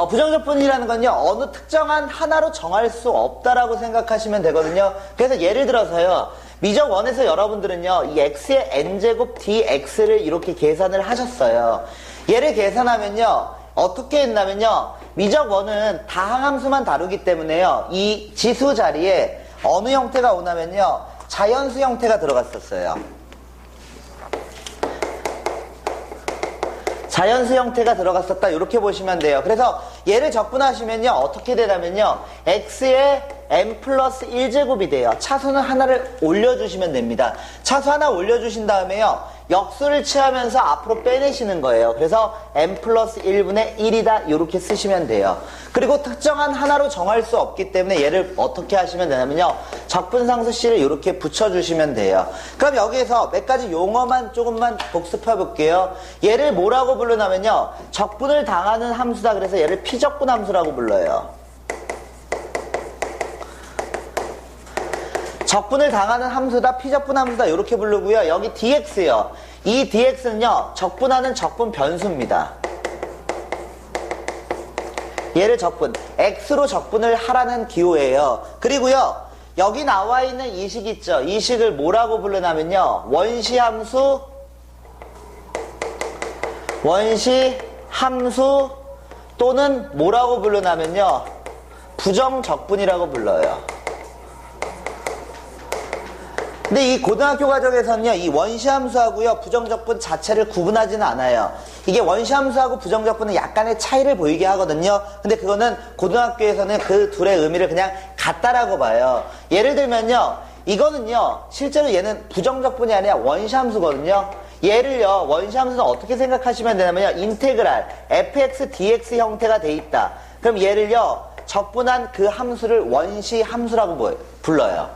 부정적분이라는 건요, 어느 특정한 하나로 정할 수 없다라고 생각하시면 되거든요. 그래서 예를 들어서요, 미적 원에서 여러분들은요, 이 x의 n제곱 dx를 이렇게 계산을 하셨어요. 얘를 계산하면요, 어떻게 했냐면요, 미적 원은 다항함수만 다루기 때문에요, 이 지수 자리에 어느 형태가 오냐면요, 자연수 형태가 들어갔었어요. 자연수 형태가 들어갔었다, 이렇게 보시면 돼요. 그래서 얘를 적분하시면요, 어떻게 되냐면요, x의 n 플러스 1제곱이 돼요. 차수는 하나를 올려주시면 됩니다. 차수 하나 올려주신 다음에요, 역수를 취하면서 앞으로 빼내시는 거예요. 그래서 n 플러스 1분의 1이다, 이렇게 쓰시면 돼요. 그리고 특정한 하나로 정할 수 없기 때문에 얘를 어떻게 하시면 되냐면요, 적분상수 C를 이렇게 붙여주시면 돼요. 그럼 여기에서 몇 가지 용어만 조금만 복습해 볼게요. 얘를 뭐라고 부르냐면요, 적분을 당하는 함수다. 그래서 얘를 피적분 함수라고 불러요. 적분을 당하는 함수다, 피적분 함수다, 이렇게 부르고요. 여기 dx요. 이 dx는요, 적분하는 적분 변수입니다. 얘를 적분, x로 적분을 하라는 기호예요. 그리고요, 여기 나와 있는 이 식 있죠? 이 식을 뭐라고 부르냐면요, 원시함수 또는 뭐라고 부르냐면요, 부정적분이라고 불러요. 근데 이 고등학교 과정에서는요, 이 원시함수하고요, 부정적분 자체를 구분하지는 않아요. 이게 원시함수하고 부정적분은 약간의 차이를 보이게 하거든요. 근데 그거는 고등학교에서는 그 둘의 의미를 그냥 같다라고 봐요. 예를 들면요, 이거는요, 실제로 얘는 부정적분이 아니라 원시함수거든요. 얘를요, 원시함수는 어떻게 생각하시면 되냐면요, 인테그랄 fx dx 형태가 돼 있다. 그럼 얘를요, 적분한 그 함수를 원시함수라고 불러요.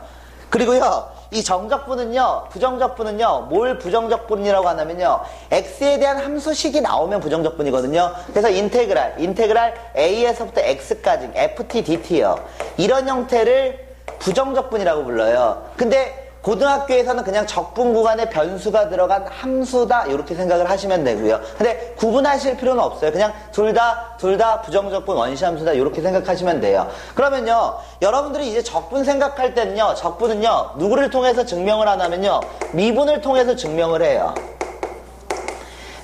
그리고요, 이 정적분은요, 부정적분은요, 뭘 부정적분이라고 하냐면요, x에 대한 함수식이 나오면 부정적분이거든요. 그래서 인테그랄 a에서부터 x까지 ft dt요. 이런 형태를 부정적분이라고 불러요. 근데 고등학교에서는 그냥 적분 구간에 변수가 들어간 함수다, 이렇게 생각을 하시면 되고요. 근데 구분하실 필요는 없어요. 그냥 둘 다 부정적분 원시함수다, 이렇게 생각하시면 돼요. 그러면요, 여러분들이 이제 적분 생각할 때는요, 적분은요, 누구를 통해서 증명을 하냐면요, 미분을 통해서 증명을 해요.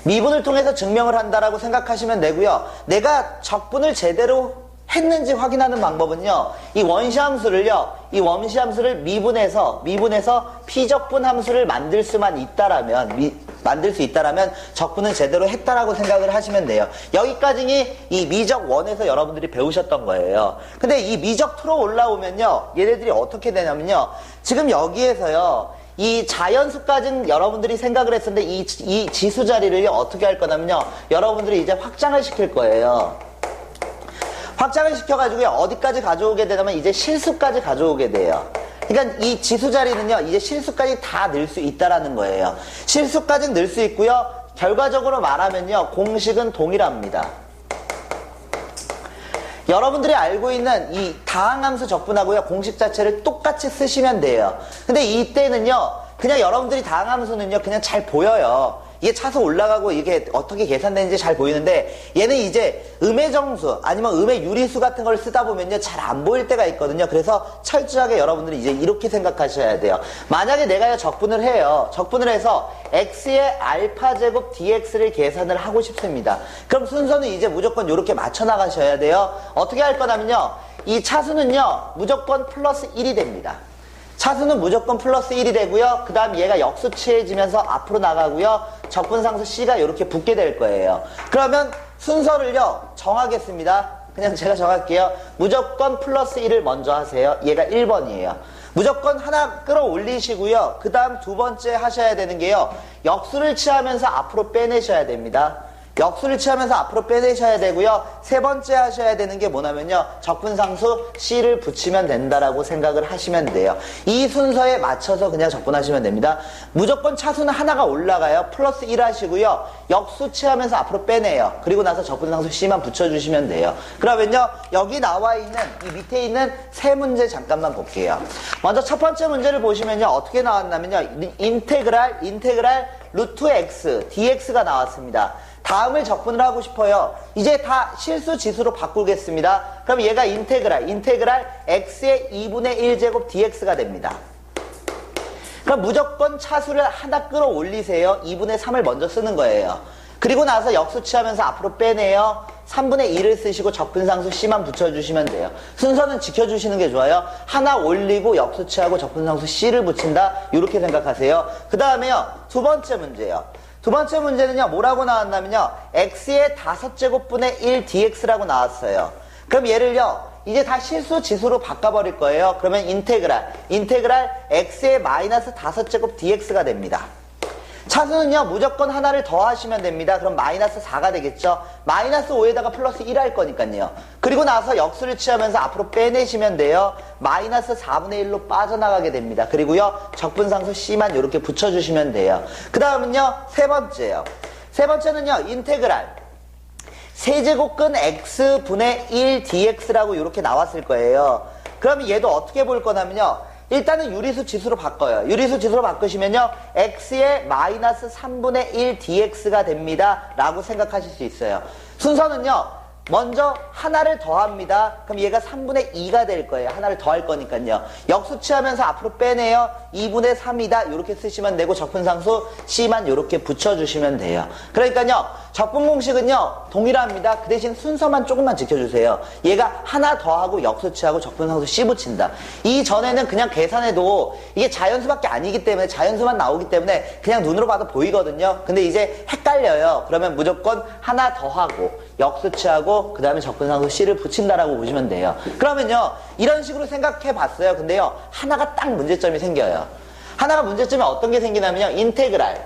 미분을 통해서 증명을 한다라고 생각하시면 되고요. 내가 적분을 제대로 했는지 확인하는 방법은요, 이 원시함수를 미분해서 피적분 함수를 만들 수 있다라면 적분은 제대로 했다라고 생각을 하시면 돼요. 여기까지 이 미적 1에서 여러분들이 배우셨던 거예요. 근데 이 미적 2로 올라오면요, 얘네들이 어떻게 되냐면요, 지금 여기에서요, 이 자연수까지는 여러분들이 생각을 했었는데 이 지수 자리를 어떻게 할 거냐면요, 여러분들이 이제 확장을 시킬 거예요. 확장을 시켜가지고 어디까지 가져오게 되냐면 이제 실수까지 가져오게 돼요. 그러니까 이 지수 자리는요, 이제 실수까지 다 넣을 수 있다라는 거예요. 실수까지 넣을 수 있고요. 결과적으로 말하면요, 공식은 동일합니다. 여러분들이 알고 있는 이 다항함수 적분하고요, 공식 자체를 똑같이 쓰시면 돼요. 근데 이때는요, 그냥 여러분들이 다항함수는요, 그냥 잘 보여요. 이게 차수 올라가고 이게 어떻게 계산되는지 잘 보이는데, 얘는 이제 음의 정수 아니면 음의 유리수 같은 걸 쓰다 보면요, 잘 안 보일 때가 있거든요. 그래서 철저하게 여러분들이 이제 이렇게 생각하셔야 돼요. 만약에 내가 적분을 해요. 적분을 해서 x의 알파 제곱 dx를 계산을 하고 싶습니다. 그럼 순서는 이제 무조건 이렇게 맞춰 나가셔야 돼요. 어떻게 할 거냐면요, 이 차수는요, 무조건 플러스 1이 됩니다. 차수는 무조건 플러스 1이 되고요. 그 다음 얘가 역수치해지면서 앞으로 나가고요. 적분상수 C가 이렇게 붙게 될 거예요. 그러면 순서를요, 정하겠습니다. 그냥 제가 정할게요. 무조건 플러스 1을 먼저 하세요. 얘가 1번이에요. 무조건 하나 끌어올리시고요. 그 다음 두 번째 하셔야 되는 게요, 역수를 취하면서 앞으로 빼내셔야 됩니다. 역수를 취하면서 앞으로 빼내셔야 되고요. 세 번째 하셔야 되는 게 뭐냐면요, 적분상수 C를 붙이면 된다라고 생각을 하시면 돼요. 이 순서에 맞춰서 그냥 적분하시면 됩니다. 무조건 차수는 하나가 올라가요. 플러스 1 하시고요. 역수 취하면서 앞으로 빼내요. 그리고 나서 적분상수 C만 붙여주시면 돼요. 그러면요, 여기 나와 있는 이 밑에 있는 세 문제 잠깐만 볼게요. 먼저 첫 번째 문제를 보시면요, 어떻게 나왔냐면요, 인테그랄 루트 x, dx가 나왔습니다. 다음을 적분을 하고 싶어요. 이제 다 실수 지수로 바꾸겠습니다. 그럼 얘가 인테그랄 x의 2분의 1제곱 dx가 됩니다. 그럼 무조건 차수를 하나 끌어올리세요. 2분의 3을 먼저 쓰는 거예요. 그리고 나서 역수치하면서 앞으로 빼내요. 3분의 2를 쓰시고 적분상수 C만 붙여주시면 돼요. 순서는 지켜주시는 게 좋아요. 하나 올리고 역수치하고 적분상수 C를 붙인다. 이렇게 생각하세요. 그 다음에요. 두 번째 문제요. 두 번째 문제는요. 뭐라고 나왔냐면요. x의 5제곱분의 1 dx라고 나왔어요. 그럼 얘를요. 이제 다 실수 지수로 바꿔버릴 거예요. 그러면 인테그랄 x의 마이너스 5제곱 dx가 됩니다. 차수는요, 무조건 하나를 더 하시면 됩니다. 그럼 마이너스 4가 되겠죠? 마이너스 5에다가 플러스 1 할 거니까요. 그리고 나서 역수를 취하면서 앞으로 빼내시면 돼요. 마이너스 4분의 1로 빠져나가게 됩니다. 그리고요, 적분상수 C만 이렇게 붙여주시면 돼요. 그 다음은요, 세 번째요. 세 번째는요, 인테그랄 세제곱근 x분의 1 dx라고 이렇게 나왔을 거예요. 그럼 얘도 어떻게 볼 거냐면요. 일단은 유리수 지수로 바꿔요. 유리수 지수로 바꾸시면요. x의 마이너스 3분의 1 dx가 됩니다. 라고 생각하실 수 있어요. 순서는요. 먼저 하나를 더합니다. 그럼 얘가 3분의 2가 될 거예요. 하나를 더할 거니까요. 역수치하면서 앞으로 빼내요. 2분의 3이다. 이렇게 쓰시면 되고 적분상수 C만 이렇게 붙여주시면 돼요. 그러니까요. 적분 공식은요. 동일합니다. 그 대신 순서만 조금만 지켜주세요. 얘가 하나 더하고 역수치하고 적분상수 C 붙인다. 이전에는 그냥 계산해도 이게 자연수밖에 아니기 때문에 자연수만 나오기 때문에 그냥 눈으로 봐도 보이거든요. 근데 이제 헷갈려요. 그러면 무조건 하나 더하고 역수치하고 그 다음에 적분상수 C를 붙인다라고 보시면 돼요. 그러면요. 이런 식으로 생각해 봤어요. 근데요. 하나가 딱 문제점이 생겨요. 하나가 문제점이 어떤 게 생기냐면요. 인테그랄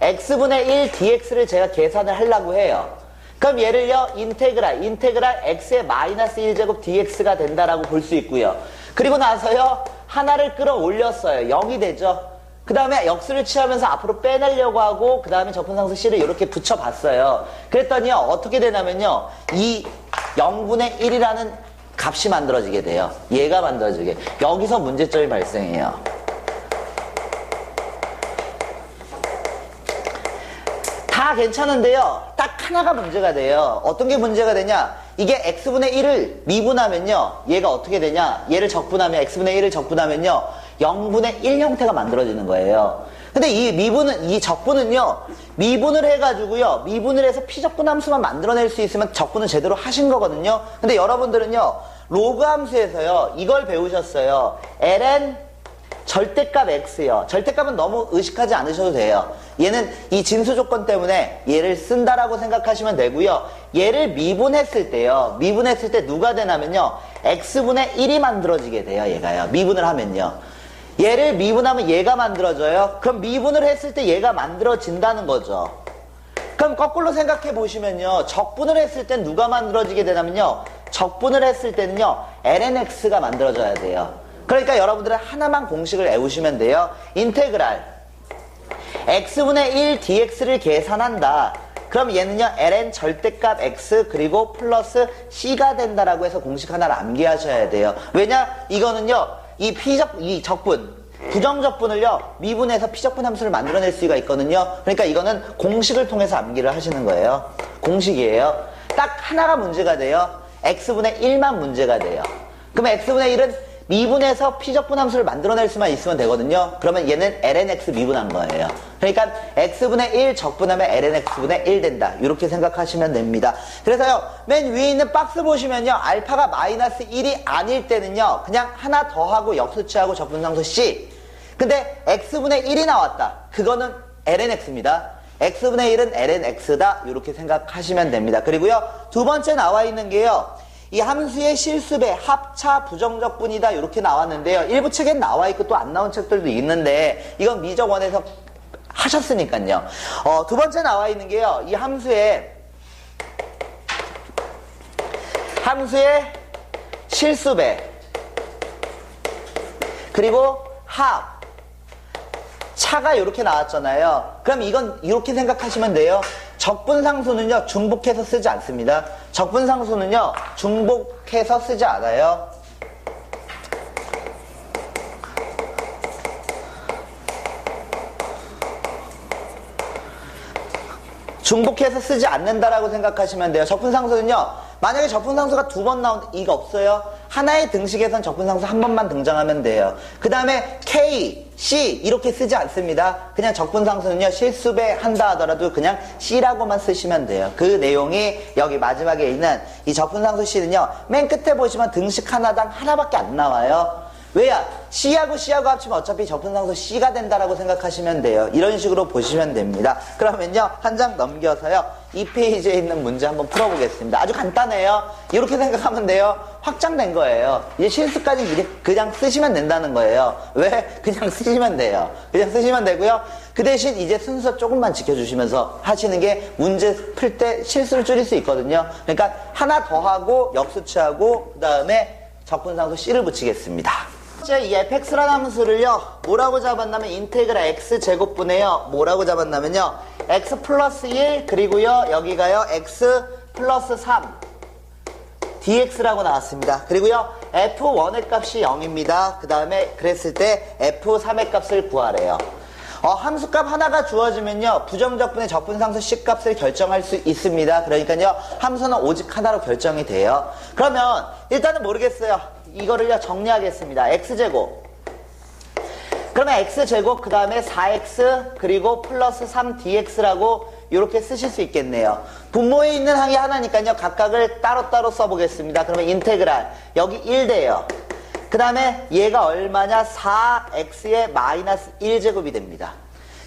x분의 1 dx를 제가 계산을 하려고 해요. 그럼 얘를요. 인테그랄 x의 마이너스 1제곱 dx가 된다라고 볼 수 있고요. 그리고 나서요. 하나를 끌어올렸어요. 0이 되죠. 그 다음에 역수를 취하면서 앞으로 빼내려고 하고 그 다음에 적분상수 C를 이렇게 붙여봤어요. 그랬더니요. 어떻게 되냐면요. 이 0분의 1이라는 값이 만들어지게 돼요. 얘가 만들어지게. 여기서 문제점이 발생해요. 다 괜찮은데요. 딱 하나가 문제가 돼요. 어떤 게 문제가 되냐. 이게 x분의 1을 미분하면요. 얘가 어떻게 되냐. 얘를 적분하면 x분의 1을 적분하면요. 0분의 1 형태가 만들어지는 거예요. 근데 이 적분은요. 미분을 해가지고요. 미분을 해서 피적분 함수만 만들어낼 수 있으면 적분은 제대로 하신 거거든요. 근데 여러분들은요. 로그 함수에서요. 이걸 배우셨어요. ln 절대값 x요. 절대값은 너무 의식하지 않으셔도 돼요. 얘는 이 진수 조건 때문에 얘를 쓴다라고 생각하시면 되고요. 얘를 미분했을 때요. 미분했을 때 누가 되냐면요. x분의 1이 만들어지게 돼요. 얘가요. 미분을 하면요. 얘를 미분하면 얘가 만들어져요. 그럼 미분을 했을 때 얘가 만들어진다는 거죠. 그럼 거꾸로 생각해 보시면요. 적분을 했을 땐 누가 만들어지게 되냐면요. 적분을 했을 때는요. lnx가 만들어져야 돼요. 그러니까 여러분들은 하나만 공식을 외우시면 돼요. 인테그랄 x분의 1 dx를 계산한다. 그럼 얘는요. ln 절대값 x 그리고 플러스 c가 된다라고 해서 공식 하나를 암기하셔야 돼요. 왜냐? 이거는요. 이 적분 부정적분을요. 미분해서 피적분 함수를 만들어낼 수가 있거든요. 그러니까 이거는 공식을 통해서 암기를 하시는 거예요. 공식이에요. 딱 하나가 문제가 돼요. x분의 1만 문제가 돼요. 그럼 x분의 1은 미분해서 피적분 함수를 만들어낼 수만 있으면 되거든요. 그러면 얘는 lnx 미분한 거예요. 그러니까 x분의 1 적분하면 lnx분의 1 된다. 이렇게 생각하시면 됩니다. 그래서요. 맨 위에 있는 박스 보시면요. 알파가 마이너스 1이 아닐 때는요. 그냥 하나 더하고 역수치하고 적분상수 C. 근데 x분의 1이 나왔다. 그거는 lnx입니다. x분의 1은 lnx다. 이렇게 생각하시면 됩니다. 그리고요. 두 번째 나와 있는 게요. 이 함수의 실수배 합차 부정적분이다 이렇게 나왔는데요. 일부 책엔 나와 있고 또 안 나온 책들도 있는데 이건 미적원에서 하셨으니까요. 두 번째 나와 있는 게요. 이 함수의 실수배 그리고 합 차가 이렇게 나왔잖아요. 그럼 이건 이렇게 생각하시면 돼요. 적분상수는요. 중복해서 쓰지 않습니다. 적분상수는요. 중복해서 쓰지 않아요. 중복해서 쓰지 않는다라고 생각하시면 돼요. 적분상수는요, 만약에 적분상수가 2번 나온다, 이거 없어요. 하나의 등식에선 적분상수 한 번만 등장하면 돼요. 그 다음에 K, C 이렇게 쓰지 않습니다. 그냥 적분상수는요, 실수배 한다 하더라도 그냥 C라고만 쓰시면 돼요. 그 내용이 여기 마지막에 있는 이 적분상수 C는요, 맨 끝에 보시면 등식 하나당 하나밖에 안 나와요. 왜야? C하고 C하고 합치면 어차피 적분상수 C가 된다라고 생각하시면 돼요. 이런 식으로 보시면 됩니다. 그러면요, 한 장 넘겨서요, 이 페이지에 있는 문제 한번 풀어보겠습니다. 아주 간단해요. 이렇게 생각하면 돼요. 확장된 거예요. 이제 실수까지 그냥 쓰시면 된다는 거예요. 왜? 그냥 쓰시면 돼요. 그냥 쓰시면 되고요. 그 대신 이제 순서 조금만 지켜주시면서 하시는 게 문제 풀 때 실수를 줄일 수 있거든요. 그러니까 하나 더 하고 역수치하고 그 다음에 적분상수 C를 붙이겠습니다. 이 fx라는 함수를요, 뭐라고 잡았냐면 인테그랄 x제곱분에요, 뭐라고 잡았냐면요, x 플러스 1 그리고요 여기가요 x 플러스 3 dx라고 나왔습니다. 그리고요 f1의 값이 0입니다. 그 다음에 그랬을 때 f3의 값을 구하래요. 함수값 하나가 주어지면요, 부정적분의 적분상수 C값을 결정할 수 있습니다. 그러니까요, 함수는 오직 하나로 결정이 돼요. 그러면 일단은 모르겠어요. 이거를요, 정리하겠습니다. x제곱. 그러면 x제곱, 그 다음에 4x, 그리고 플러스 3dx라고 이렇게 쓰실 수 있겠네요. 분모에 있는 항이 하나니까요, 각각을 따로따로 써보겠습니다. 그러면 인테그랄, 여기 1대요. 그 다음에 얘가 얼마냐? 4x의 마이너스 1제곱이 됩니다.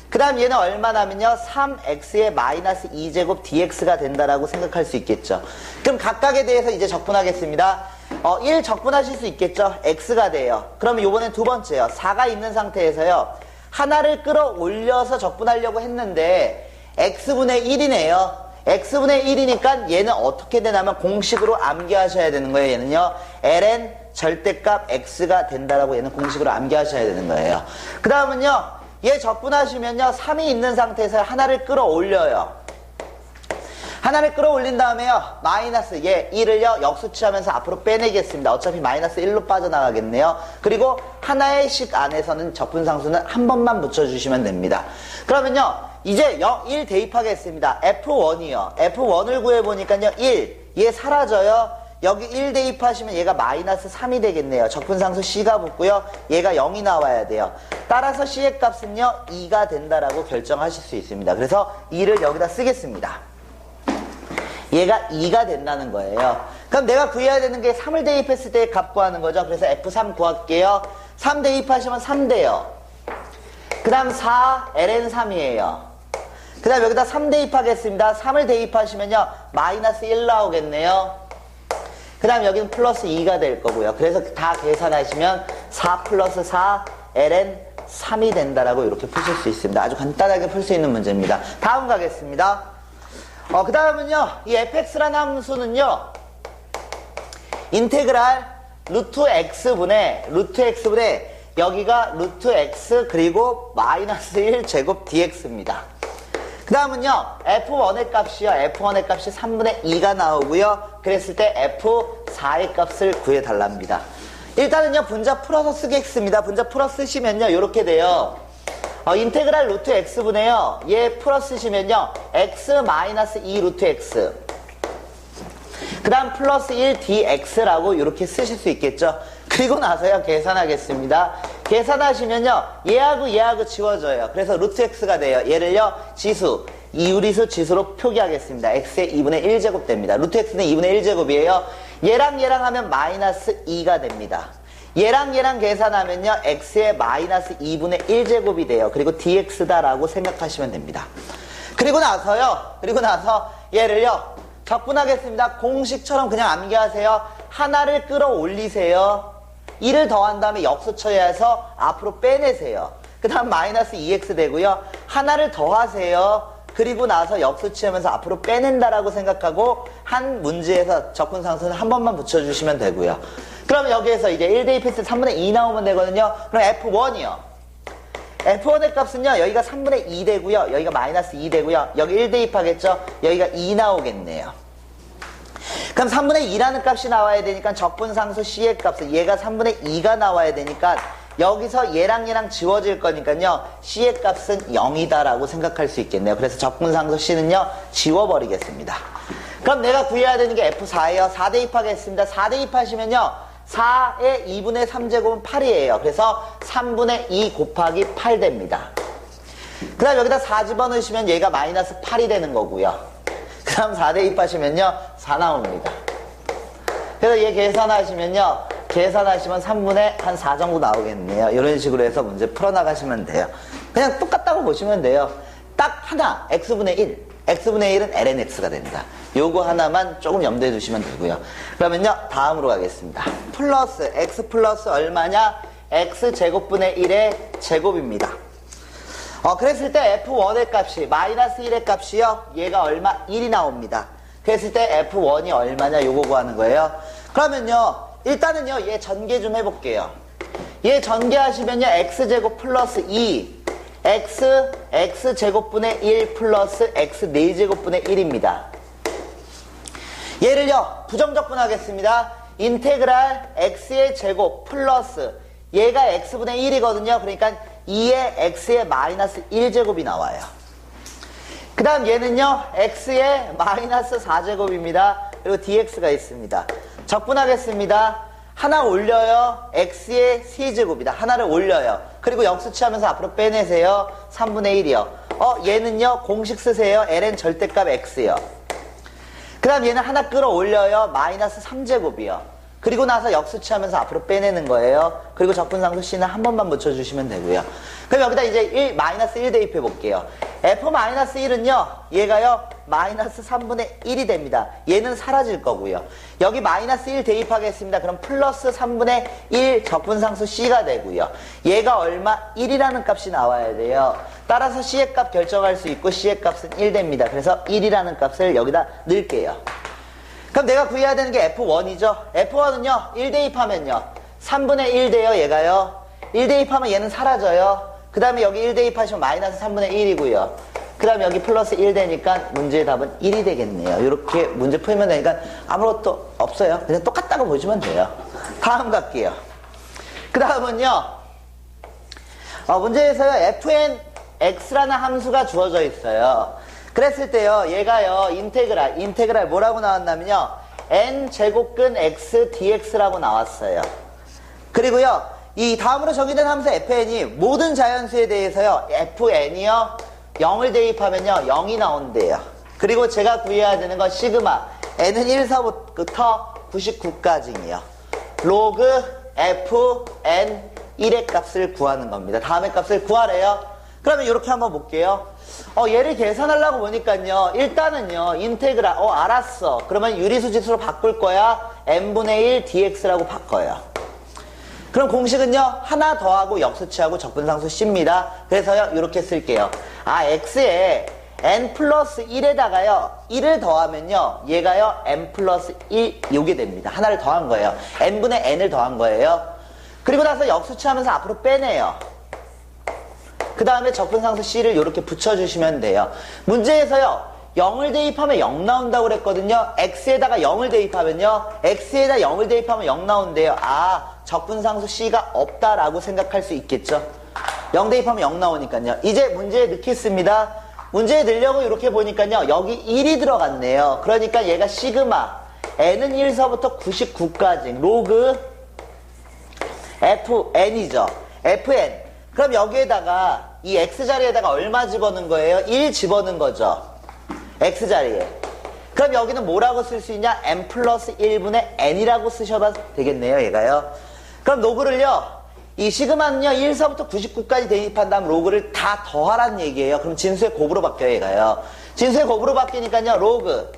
그 다음 얘는 얼마냐면요, 3x의 마이너스 2제곱 dx가 된다라고 생각할 수 있겠죠. 그럼 각각에 대해서 이제 적분하겠습니다. 1 적분하실 수 있겠죠. x가 돼요. 그러면 요번엔 두 번째요. 4가 있는 상태에서요, 하나를 끌어올려서 적분하려고 했는데 x분의 1이네요. x분의 1이니까 얘는 어떻게 되냐면 공식으로 암기하셔야 되는 거예요. 얘는요, ln 절대값 x가 된다라고 얘는 공식으로 암기하셔야 되는 거예요. 그 다음은요, 얘 적분하시면요, 3이 있는 상태에서 하나를 끌어올려요. 하나를 끌어올린 다음에요, 마이너스 얘 1을요 역수치하면서 앞으로 빼내겠습니다. 어차피 마이너스 1로 빠져나가겠네요. 그리고 하나의 식 안에서는 적분상수는 한 번만 붙여주시면 됩니다. 그러면요, 이제 1 대입하겠습니다. f1이요. f1을 구해보니까요, 1, 얘 사라져요. 여기 1 대입하시면 얘가 마이너스 3이 되겠네요. 적분상수 C가 붙고요, 얘가 0이 나와야 돼요. 따라서 C의 값은요, 2가 된다라고 결정하실 수 있습니다. 그래서 2를 여기다 쓰겠습니다. 얘가 2가 된다는 거예요. 그럼 내가 구해야 되는 게 3을 대입했을 때의 값 구하는 거죠. 그래서 F3 구할게요. 3 대입하시면 3 돼요. 그 다음 4, ln3이에요. 그 다음 여기다 3 대입하겠습니다. 3을 대입하시면요, 마이너스 1 나오겠네요. 그 다음 여기는 플러스 2가 될 거고요. 그래서 다 계산하시면 4 플러스 4 ln 3이 된다라고 이렇게 푸실 수 있습니다. 아주 간단하게 풀 수 있는 문제입니다. 다음 가겠습니다. 그 다음은요, 이 fx라는 함수는요, 인테그랄 루트 x분의 여기가 루트 x 그리고 마이너스 1 제곱 dx입니다. 그 다음은요, f1의 값이요, f1의 값이 3분의 2가 나오고요. 그랬을 때 f4의 값을 구해달랍니다. 일단은요, 분자 풀어서 쓰겠습니다. 분자 풀어 쓰시면요, 이렇게 돼요. 인테그랄 루트 x분에요, 얘 풀어 쓰시면요, x 마이너스 2 루트 x, 그 다음 플러스 1 dx라고 이렇게 쓰실 수 있겠죠. 그리고 나서요, 계산하겠습니다. 계산하시면요, 얘하고 지워져요. 그래서 루트 x가 돼요. 얘를요, 지수, 이유리수 지수로 표기하겠습니다. x의 2분의 1제곱 됩니다. 루트 x는 2분의 1제곱이에요. 얘랑 하면 마이너스 2가 됩니다. 얘랑 계산하면요, x의 마이너스 2분의 1제곱이 돼요. 그리고 dx다라고 생각하시면 됩니다. 그리고 나서 얘를요, 적분하겠습니다. 공식처럼 그냥 암기하세요. 하나를 끌어올리세요. 1을 더한 다음에 역수처해서 앞으로 빼내세요. 그 다음 마이너스 2x 되고요. 하나를 더하세요. 그리고 나서 역수치하면서 앞으로 빼낸다라고 생각하고 한 문제에서 적분상수는 한 번만 붙여주시면 되고요. 그럼 여기에서 이제 1 대입했을 때 3분의 2 나오면 되거든요. 그럼 F1이요. F1의 값은요, 여기가 3분의 2 되고요. 여기가 마이너스 2 되고요. 여기 1 대입하겠죠? 여기가 2 나오겠네요. 그럼 3분의 2라는 값이 나와야 되니까 적분상수 C의 값은 얘가 3분의 2가 나와야 되니까 여기서 얘랑 지워질 거니까요. C의 값은 0이다라고 생각할 수 있겠네요. 그래서 적분상수 C는요. 지워버리겠습니다. 그럼 내가 구해야 되는 게 F4예요. 4 대입하겠습니다. 4 대입하시면요. 4의 2분의 3제곱은 8이에요. 그래서 3분의 2 곱하기 8 됩니다. 그 다음 여기다 4 집어넣으시면 얘가 마이너스 8이 되는 거고요. 그 다음 4 대입하시면요. 4 나옵니다. 그래서 얘 계산하시면요. 계산하시면 3분의 한 4 정도 나오겠네요. 이런 식으로 해서 문제 풀어나가시면 돼요. 그냥 똑같다고 보시면 돼요. 딱 하나, x분의 1. x분의 1은 lnx가 됩니다. 요거 하나만 조금 염두에 두시면 되고요. 그러면요. 다음으로 가겠습니다. 플러스, x 플러스 얼마냐? x제곱분의 1의 제곱입니다. 그랬을 때 f1의 값이 마이너스 1의 값이요. 얘가 얼마? 1이 나옵니다. 그랬을 때 f1이 얼마냐? 요거 구하는 거예요. 그러면요. 일단은요. 얘 전개 좀 해볼게요. 얘 전개하시면요. x제곱 플러스 2 x제곱분의 1 플러스 x 4제곱분의 1입니다. 얘를요. 부정적분하겠습니다. 인테그랄 x의 제곱 플러스 얘가 x분의 1이거든요. 그러니까 2의 x의 마이너스 1제곱이 나와요. 그 다음 얘는요. x의 마이너스 4제곱입니다. 그리고 dx가 있습니다. 적분하겠습니다. 하나 올려요. x의 세제곱이다. 하나를 올려요. 그리고 역수치하면서 앞으로 빼내세요. 3분의 1이요. 얘는요. 공식 쓰세요. ln 절대값 x요. 그 다음 얘는 하나 끌어올려요. 마이너스 3제곱이요. 그리고 나서 역수치하면서 앞으로 빼내는 거예요. 그리고 적분상수 C는 한 번만 붙여주시면 되고요. 그럼 여기다 이제 마이너스 1 대입해 볼게요. F-1은요, 얘가요, 마이너스 3분의 1이 됩니다. 얘는 사라질 거고요. 여기 마이너스 1 대입하겠습니다. 그럼 플러스 3분의 1 적분상수 C가 되고요. 얘가 얼마? 1이라는 값이 나와야 돼요. 따라서 C의 값 결정할 수 있고 C의 값은 1 됩니다. 그래서 1이라는 값을 여기다 넣을게요. 그럼 내가 구해야 되는 게 F1이죠. F1은요, 1 대입하면요. 3분의 1 돼요, 얘가요. 1 대입하면 얘는 사라져요. 그 다음에 여기 1 대입하시면 마이너스 3분의 1이고요. 그 다음에 여기 플러스 1 되니까 문제의 답은 1이 되겠네요. 이렇게 문제 풀면 되니까 아무것도 없어요. 그냥 똑같다고 보시면 돼요. 다음 갈게요. 그 다음은요. 문제에서요, fnx라는 함수가 주어져 있어요. 그랬을 때요, 얘가요, 인테그랄 뭐라고 나왔냐면요, n제곱근 x dx라고 나왔어요. 그리고요, 이 다음으로 정의된 함수 fn이 모든 자연수에 대해서요, fn이요, 0을 대입하면요, 0이 나온대요. 그리고 제가 구해야 되는 건 시그마, n은 1서부터 99까지요. 로그 fn 1의 값을 구하는 겁니다. 다음의 값을 구하래요. 그러면 이렇게 한번 볼게요. 얘를 계산하려고 보니까요. 일단은요. 인테그랄. 알았어. 그러면 유리수 지수로 바꿀 거야. n분의 1 dx라고 바꿔요. 그럼 공식은요. 하나 더하고 역수치하고 적분상수 C입니다. 그래서요. 이렇게 쓸게요. x에 n 플러스 1에다가요. 1을 더하면요. 얘가요. n 플러스 1 요게 됩니다. 하나를 더한 거예요. n분의 n을 더한 거예요. 그리고 나서 역수치하면서 앞으로 빼내요. 그 다음에 적분상수 C를 이렇게 붙여주시면 돼요. 문제에서요. 0을 대입하면 0 나온다고 그랬거든요. x에다가 0을 대입하면요. x에다 0을 대입하면 0 나온대요. 적분상수 C가 없다라고 생각할 수 있겠죠. 0 대입하면 0 나오니까요. 이제 문제에 넣겠습니다. 문제에 넣으려고 이렇게 보니까요. 여기 1이 들어갔네요. 그러니까 얘가 시그마 n은 1서부터 99까지 로그 fn이죠. fn. 그럼 여기에다가 이 x자리에다가 얼마 집어넣은 거예요? 1 집어넣은 거죠. x자리에. 그럼 여기는 뭐라고 쓸 수 있냐? n 플러스 1분의 n이라고 쓰셔도 되겠네요. 얘가요. 그럼 로그를요. 이 시그마는요. 1서부터 99까지 대입한 다음 로그를 다 더하라는 얘기예요. 그럼 진수의 곱으로 바뀌어요. 얘가요. 진수의 곱으로 바뀌니까요. 로그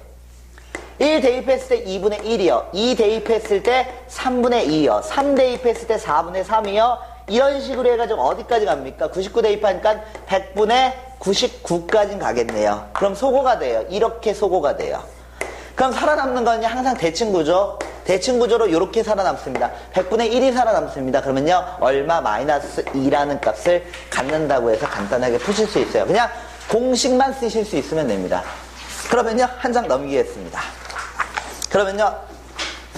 1 대입했을 때 2분의 1이요. 2 대입했을 때 3분의 2요. 3 대입했을 때 4분의 3이요. 이런 식으로 해가지고 어디까지 갑니까? 99 대입하니까 100분의 99까지 가겠네요. 그럼 소거가 돼요. 이렇게 소거가 돼요. 그럼 살아남는 건 항상 대칭구조. 대칭구조로 이렇게 살아남습니다. 100분의 1이 살아남습니다. 그러면요. 얼마 마이너스 2라는 값을 갖는다고 해서 간단하게 푸실 수 있어요. 그냥 공식만 쓰실 수 있으면 됩니다. 그러면요. 한 장 넘기겠습니다. 그러면요.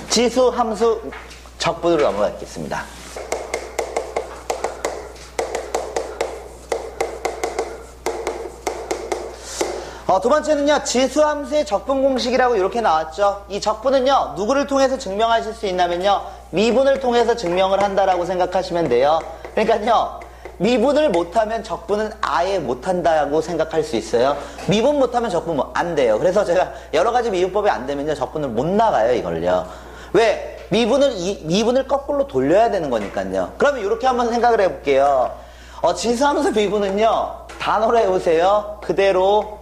지수, 함수, 적분으로 넘어가겠습니다. 두 번째는요, 지수함수의 적분 공식이라고 이렇게 나왔죠. 이 적분은요, 누구를 통해서 증명하실 수 있냐면요, 미분을 통해서 증명을 한다라고 생각하시면 돼요. 그러니까요, 미분을 못하면 적분은 아예 못한다고 생각할 수 있어요. 미분 못하면 적분 안 돼요. 그래서 제가 여러 가지 미분법이 안 되면요, 적분을 못 나가요, 이걸요. 왜? 미분을 거꾸로 돌려야 되는 거니까요. 그러면 이렇게 한번 생각을 해볼게요. 지수함수 미분은요, 단어로 해보세요. 그대로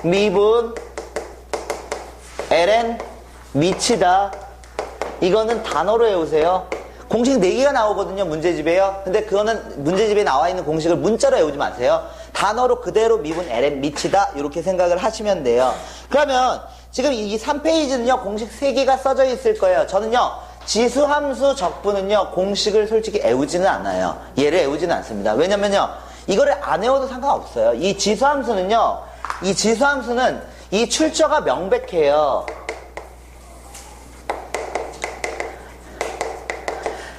미분 ln 미치다. 이거는 단어로 해오세요. 공식 4개가 나오거든요, 문제집에요. 근데 그거는 문제집에 나와 있는 공식을 문자로 외우지 마세요. 단어로 그대로 미분 ln 미치다, 이렇게 생각을 하시면 돼요. 그러면 지금 이 3페이지는요, 공식 3개가 써져 있을 거예요. 저는요, 지수함수 적분은요, 공식을 솔직히 외우지는 않아요. 얘를 외우지는 않습니다. 왜냐면요, 이거를 안 외워도 상관없어요. 이 지수함수는 이 출처가 명백해요.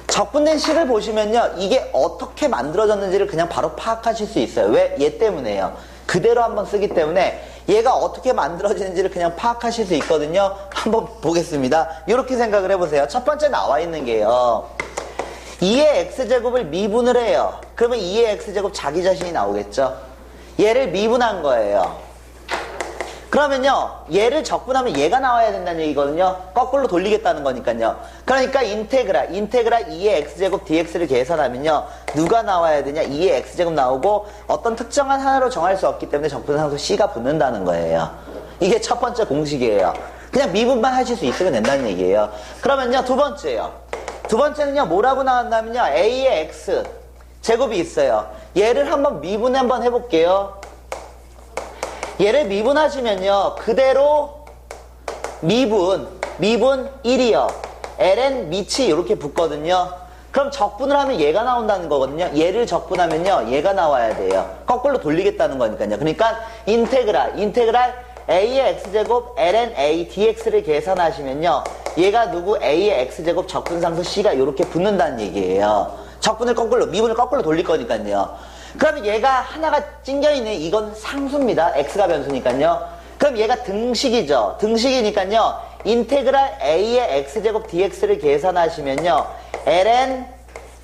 적분된 식을 보시면요, 이게 어떻게 만들어졌는지를 그냥 바로 파악하실 수 있어요. 왜? 얘 때문에요. 그대로 한번 쓰기 때문에 얘가 어떻게 만들어지는지를 그냥 파악하실 수 있거든요. 한번 보겠습니다. 이렇게 생각을 해보세요. 첫 번째 나와 있는 게요, 2의 x제곱을 미분을 해요. 그러면 2의 x제곱 자기 자신이 나오겠죠. 얘를 미분한 거예요. 그러면요, 얘를 적분하면 얘가 나와야 된다는 얘기거든요. 거꾸로 돌리겠다는 거니까요. 그러니까 인테그랄 2의 x제곱 dx를 계산하면요, 누가 나와야 되냐? 2의 x제곱 나오고 어떤 특정한 하나로 정할 수 없기 때문에 적분상수 c가 붙는다는 거예요. 이게 첫 번째 공식이에요. 그냥 미분만 하실 수 있으면 된다는 얘기예요. 그러면요, 두 번째요. 두 번째는요, 뭐라고 나왔냐면요, a의 x 제곱이 있어요. 얘를 한번 미분 한번 해볼게요. 얘를 미분하시면요, 그대로 미분 1이요. ln 미치 이렇게 붙거든요. 그럼 적분을 하면 얘가 나온다는 거거든요. 얘를 적분하면요, 얘가 나와야 돼요. 거꾸로 돌리겠다는 거니까요. 그러니까 인테그랄 a의 x제곱 ln a dx를 계산하시면요, 얘가 누구? a의 x제곱 적분상수 c가 이렇게 붙는다는 얘기예요. 적분을 미분을 거꾸로 돌릴 거니까요. 그러면 얘가 하나가 찡겨있네. 이건 상수입니다. x가 변수니까요. 그럼 얘가 등식이죠. 등식이니까요, 인테그랄 a의 x제곱 dx를 계산하시면요, ln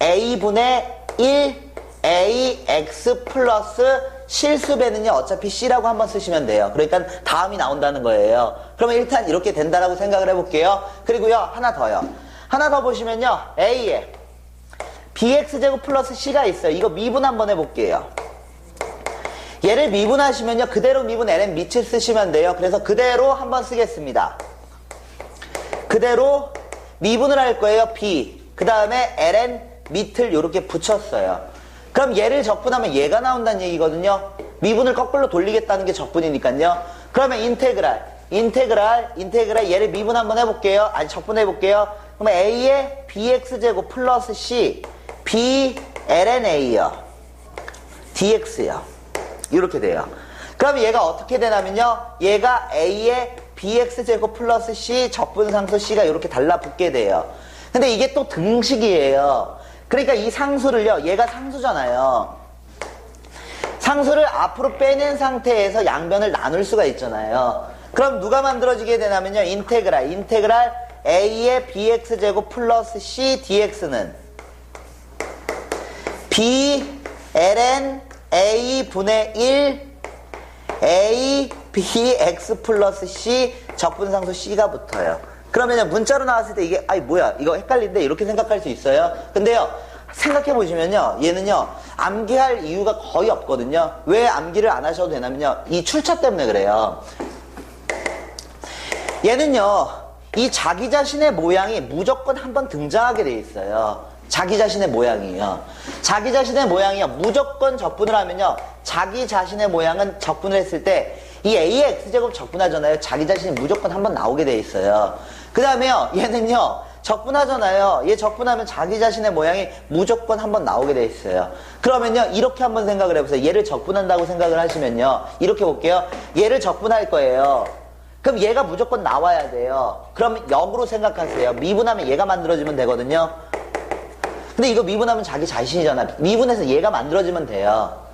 a분의 1 ax 플러스 실수배는요, 어차피 c라고 한번 쓰시면 돼요. 그러니까 다음이 나온다는 거예요. 그러면 일단 이렇게 된다라고 생각을 해볼게요. 그리고요, 하나 더요. 하나 더 보시면요, a에 bx제곱 플러스 c가 있어요. 이거 미분 한번 해볼게요. 얘를 미분하시면요, 그대로 미분 ln 미치 쓰시면 돼요. 그래서 그대로 한번 쓰겠습니다. 그대로 미분을 할 거예요. b 그 다음에 ln 밑을 이렇게 붙였어요. 그럼 얘를 적분하면 얘가 나온다는 얘기거든요. 미분을 거꾸로 돌리겠다는 게 적분이니까요. 그러면 인테그랄 얘를 미분 한번 해볼게요. 아니, 적분해볼게요. 그러면 a의 bx제곱 플러스 c b ln a요. dx요. 이렇게 돼요. 그럼 얘가 어떻게 되냐면요, 얘가 a의 bx제곱 플러스 c 적분상수 c가 이렇게 달라붙게 돼요. 근데 이게 또 등식이에요. 그러니까 이 상수를요, 얘가 상수잖아요. 상수를 앞으로 빼낸 상태에서 양변을 나눌 수가 있잖아요. 그럼 누가 만들어지게 되냐면요, 인테그랄 a의 bx제곱 플러스 c dx는 b ln a 분의 1 a bx 플러스 c 적분상수 c가 붙어요. 그러면 문자로 나왔을 때 이게 뭐야 이거 헷갈린데 이렇게 생각할 수 있어요. 근데요, 생각해 보시면요, 얘는요 암기할 이유가 거의 없거든요. 왜 암기를 안 하셔도 되냐면요, 이 출처 때문에 그래요. 얘는요, 이 자기 자신의 모양이 무조건 한번 등장하게 돼 있어요. 자기 자신의 모양이요. 자기 자신의 모양이요, 무조건 적분을 하면요, 자기 자신의 모양은 적분을 했을 때 이 a의 x제곱 적분하잖아요. 자기 자신이 무조건 한번 나오게 돼 있어요. 그 다음에요, 얘는요 적분하잖아요. 얘 적분하면 자기 자신의 모양이 무조건 한번 나오게 돼 있어요. 그러면요, 이렇게 한번 생각을 해보세요. 얘를 적분한다고 생각을 하시면요, 이렇게 볼게요. 얘를 적분할 거예요. 그럼 얘가 무조건 나와야 돼요. 그럼 역으로 생각하세요. 미분하면 얘가 만들어지면 되거든요. 근데 이거 미분하면 자기 자신이잖아. 미분해서 얘가 만들어지면 돼요.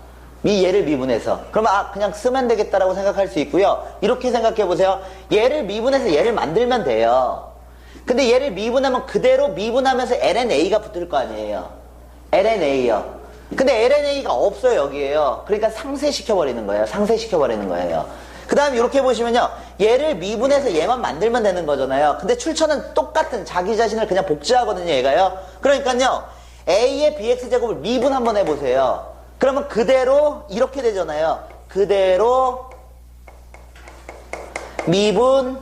얘를 미분해서. 그러면 그냥 쓰면 되겠다라고 생각할 수 있고요. 이렇게 생각해 보세요. 얘를 미분해서 얘를 만들면 돼요. 근데 얘를 미분하면 그대로 미분하면서 LNA가 붙을 거 아니에요. LNA요. 근데 LNA가 없어요, 여기에요. 그러니까 상쇄시켜버리는 거예요. 상쇄시켜버리는 거예요. 그 다음에 이렇게 보시면요. 얘를 미분해서 얘만 만들면 되는 거잖아요. 근데 출처는 똑같은 자기 자신을 그냥 복제하거든요, 얘가요. 그러니까요. A의 BX제곱을 미분 한번 해보세요. 그러면 그대로 이렇게 되잖아요. 그대로 미분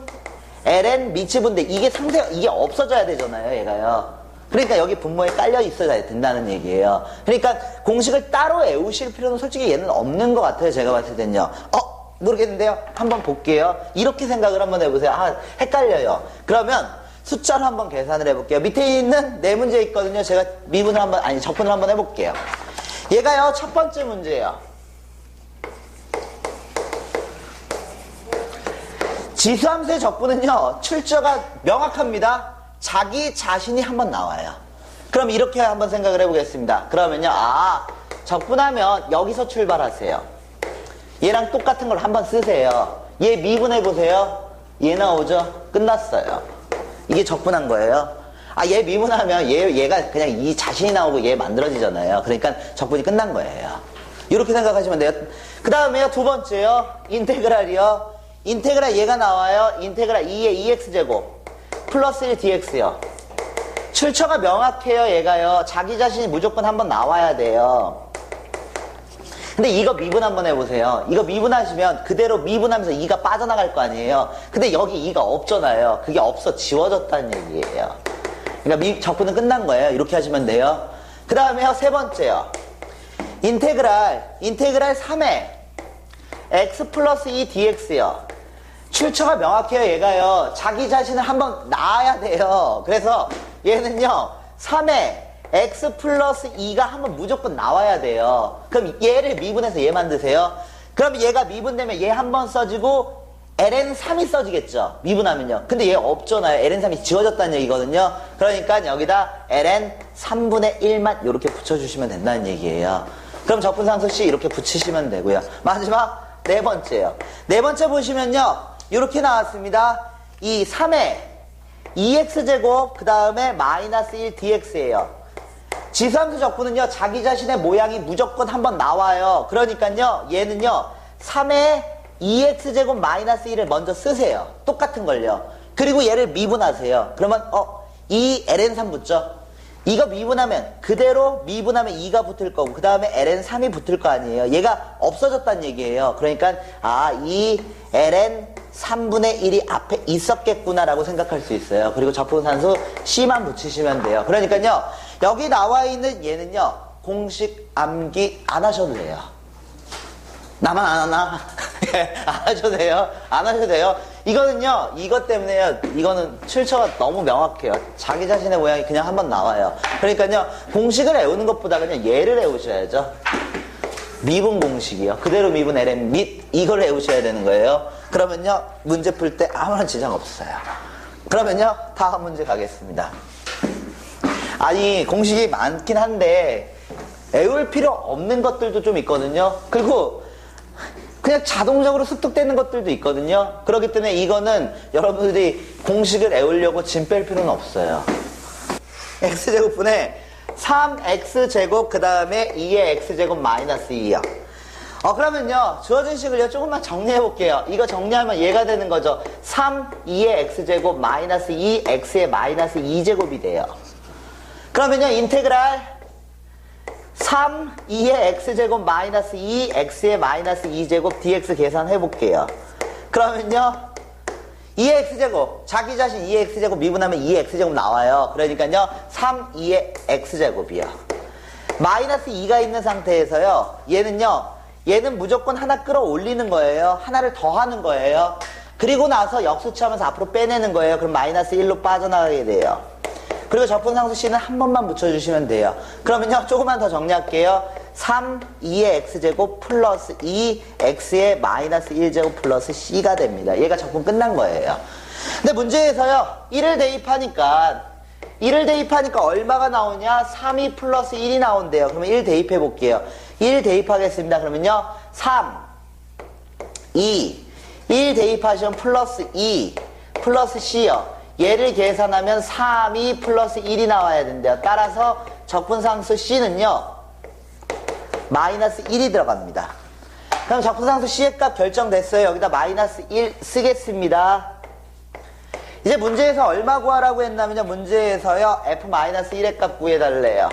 ln 미치분데 이게 이게 없어져야 되잖아요, 얘가요. 그러니까 여기 분모에 깔려 있어야 된다는 얘기예요. 그러니까 공식을 따로 외우실 필요는 솔직히 얘는 없는 것 같아요, 제가 봤을 땐요. 모르겠는데요. 한번 볼게요. 이렇게 생각을 한번 해보세요. 헷갈려요. 그러면 숫자로 한번 계산을 해볼게요. 밑에 있는 네 문제 있거든요. 제가 적분을 한번 해볼게요. 얘가요, 첫 번째 문제예요. 지수함수의 적분은요, 출처가 명확합니다. 자기 자신이 한번 나와요. 그럼 이렇게 한번 생각을 해보겠습니다. 그러면요, 적분하면 여기서 출발하세요. 얘랑 똑같은 걸 한번 쓰세요. 얘 미분해보세요. 얘 나오죠? 끝났어요. 이게 적분한 거예요. 얘 미분하면 얘가 그냥 이 자신이 나오고 얘 만들어지잖아요. 그러니까 적분이 끝난 거예요. 이렇게 생각하시면 돼요. 그 다음에요, 두 번째요. 인테그랄이요. 인테그랄 얘가 나와요. 인테그랄 2의 2x제곱 플러스 1dx요. 출처가 명확해요, 얘가요. 자기 자신이 무조건 한번 나와야 돼요. 근데 이거 미분 한번 해보세요. 이거 미분하시면 그대로 미분하면서 2가 빠져나갈 거 아니에요. 근데 여기 2가 없잖아요. 그게 없어 지워졌다는 얘기예요. 그러니까 적분은 끝난 거예요. 이렇게 하시면 돼요. 그 다음에요, 세 번째요. 인테그랄 3의 x 플러스 2 dx요. 출처가 명확해요, 얘가요. 자기 자신을 한번 낳아야 돼요. 그래서 얘는요, 3의 x 플러스 2가 한번 무조건 나와야 돼요. 그럼 얘를 미분해서 얘 만드세요. 그럼 얘가 미분되면 얘 한번 써지고 ln3이 써지겠죠, 미분하면요. 근데 얘 없잖아요. ln3이 지워졌다는 얘기거든요. 그러니까 여기다 ln 3분의 1만 이렇게 붙여주시면 된다는 얘기예요. 그럼 적분상수씨 이렇게 붙이시면 되고요. 마지막 네 번째요. 네 번째 보시면요, 이렇게 나왔습니다. 이 3의 2x제곱 그 다음에 마이너스 1 dx예요. 지수함수 적분은요, 자기 자신의 모양이 무조건 한번 나와요. 그러니까요, 얘는요, 3의 2x제곱 마이너스 1을 먼저 쓰세요. 똑같은 걸요. 그리고 얘를 미분하세요. 그러면 이 ln3 붙죠? 이거 미분하면 그대로 미분하면 2가 붙을 거고 그 다음에 ln3이 붙을 거 아니에요. 얘가 없어졌다는 얘기예요. 그러니까 이 ln 3분의 1이 앞에 있었겠구나 라고 생각할 수 있어요. 그리고 적분산수 C만 붙이시면 돼요. 그러니까요, 여기 나와 있는 얘는요, 공식 암기 안 하셔도 돼요. 나만 안 하나? 안 하셔도 돼요. 안 하셔도 돼요. 이거는요, 이것 때문에요, 이거는 출처가 너무 명확해요. 자기 자신의 모양이 그냥 한번 나와요. 그러니까요, 공식을 외우는 것보다 그냥 얘를 외우셔야죠. 미분 공식이요. 그대로 미분 ln 및 이걸 외우셔야 되는 거예요. 그러면요, 문제 풀 때 아무런 지장 없어요. 그러면요, 다음 문제 가겠습니다. 공식이 많긴 한데 외울 필요 없는 것들도 좀 있거든요. 그리고 그냥 자동적으로 습득되는 것들도 있거든요. 그렇기 때문에 이거는 여러분들이 공식을 외우려고 짐 뺄 필요는 없어요. x제곱분에 3x제곱 그 다음에 2의 x제곱 마이너스 2요. 그러면요, 주어진 식을요, 조금만 정리해 볼게요. 이거 정리하면 얘가 되는 거죠. 3, 2의 x제곱 마이너스 2, x의 마이너스 2제곱이 돼요. 그러면요, 인테그랄 3, 2의 x제곱 마이너스 2, x의 마이너스 2제곱 dx 계산해 볼게요. 그러면요, 2의 x제곱, 자기 자신 2의 x제곱 미분하면 2의 x제곱 나와요. 그러니까요, 3, 2의 x제곱이요. 마이너스 2가 있는 상태에서요, 얘는 무조건 하나 끌어올리는 거예요. 하나를 더하는 거예요. 그리고 나서 역수치하면서 앞으로 빼내는 거예요. 그럼 마이너스 1로 빠져나가게 돼요. 그리고 적분상수 C는 한 번만 붙여주시면 돼요. 그러면요, 조금만 더 정리할게요. 3, 2의 x제곱 플러스 2, x의 마이너스 1제곱 플러스 C가 됩니다. 얘가 적분 끝난 거예요. 근데 문제에서요, 1을 대입하니까 얼마가 나오냐? 3이 플러스 1이 나온대요. 그러면 1 대입해 볼게요. 1 대입하겠습니다. 그러면요 3, 2, 1 대입하시면 플러스 2 플러스 C요. 얘를 계산하면 3이 플러스 1이 나와야 된대요. 따라서 적분상수 C는요 마이너스 1이 들어갑니다. 그럼 적분상수 C의 값 결정됐어요. 여기다 마이너스 1 쓰겠습니다. 이제 문제에서 얼마 구하라고 했냐면요 문제에서요 F-1의 값 구해달래요.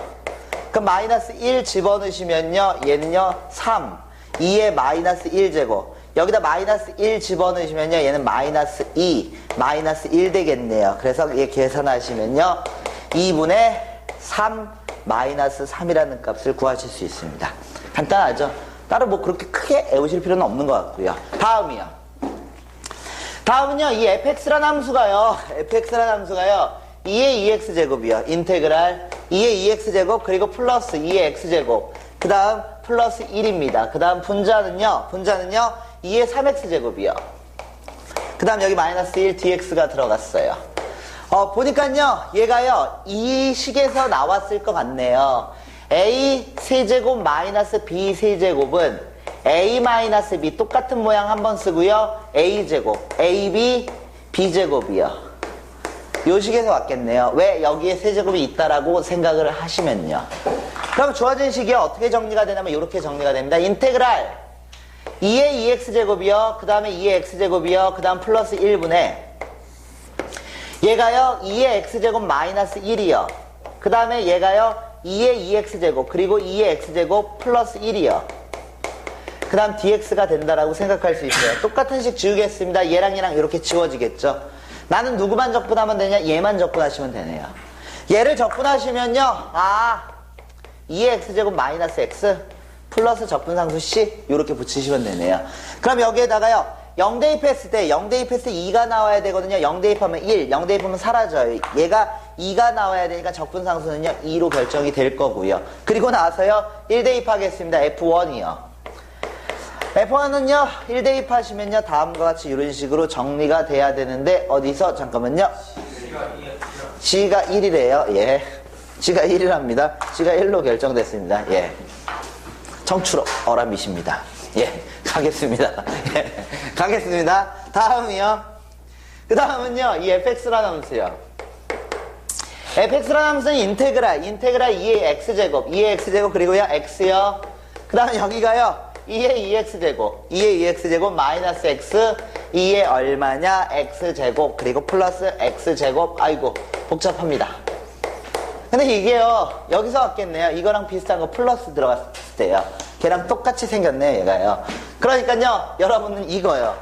그럼 마이너스 1 집어넣으시면요 얘는요 3, 2의 마이너스 1제곱, 여기다 마이너스 1 집어넣으시면요 얘는 마이너스 2, 마이너스 1 되겠네요. 그래서 얘 계산하시면요 2분의 3 마이너스 3이라는 값을 구하실 수 있습니다. 간단하죠? 따로 뭐 그렇게 크게 애우실 필요는 없는 것 같고요. 다음은요 이 fx라는 함수가요 2의 2x제곱이요. 인테그랄 2의 2x제곱 그리고 플러스 2의 x제곱 그 다음 플러스 1입니다. 그 다음 분자는요 2의 3x제곱이요. 그 다음 여기 마이너스 1 dx가 들어갔어요. 보니까요 얘가요 이 식에서 나왔을 것 같네요. a 세제곱 마이너스 b 세제곱은 a 마이너스 b 똑같은 모양 한번 쓰고요 a제곱 ab b제곱이요. 요 식에서 왔겠네요. 왜 여기에 세제곱이 있다라고 생각을 하시면요. 그럼 주어진 식이 어떻게 정리가 되냐면 이렇게 정리가 됩니다. 인테그랄 2의 2x제곱이요. 그 다음에 2의 x제곱이요. 그 다음 플러스 1분의 얘가요 2의 x제곱 마이너스 1이요. 그 다음에 얘가요 2의 2x제곱 그리고 2의 x제곱 플러스 1이요. 그 다음 dx가 된다라고 생각할 수 있어요. 똑같은 식 지우겠습니다. 얘랑 얘랑 이렇게 지워지겠죠. 나는 누구만 적분하면 되냐? 얘만 적분하시면 되네요. 얘를 적분하시면요 2의 x제곱 마이너스 x 플러스 적분상수 c 이렇게 붙이시면 되네요. 그럼 여기에다가요 0 대입했을 때 2가 나와야 되거든요. 0 대입하면 1, 0 대입하면 사라져요. 얘가 2가 나와야 되니까 적분상수는요 2로 결정이 될 거고요. 그리고 나서요 1 대입하겠습니다. F1이요. F1은요 1 대입하시면요 다음과 같이 이런 식으로 정리가 돼야 되는데 어디서 잠깐만요 G가 1이래요. 예, G가 1이랍니다. G가 1로 결정됐습니다. 예, 청출 어람이십니다. 예, 가겠습니다. 예, 가겠습니다. 다음이요. 그 다음은요 이 fx라는 함수요. fx라는 함수는 인테그랄 2의 x제곱 그리고요 x요. 그 다음 여기가요 2의 2x제곱 마이너스 x 2의 얼마냐 x제곱 그리고 플러스 x제곱. 아이고 복잡합니다. 근데 이게요 여기서 왔겠네요. 이거랑 비슷한 거 플러스 들어갔을 때요 걔랑 똑같이 생겼네요 얘가요. 그러니까요 여러분은 이거요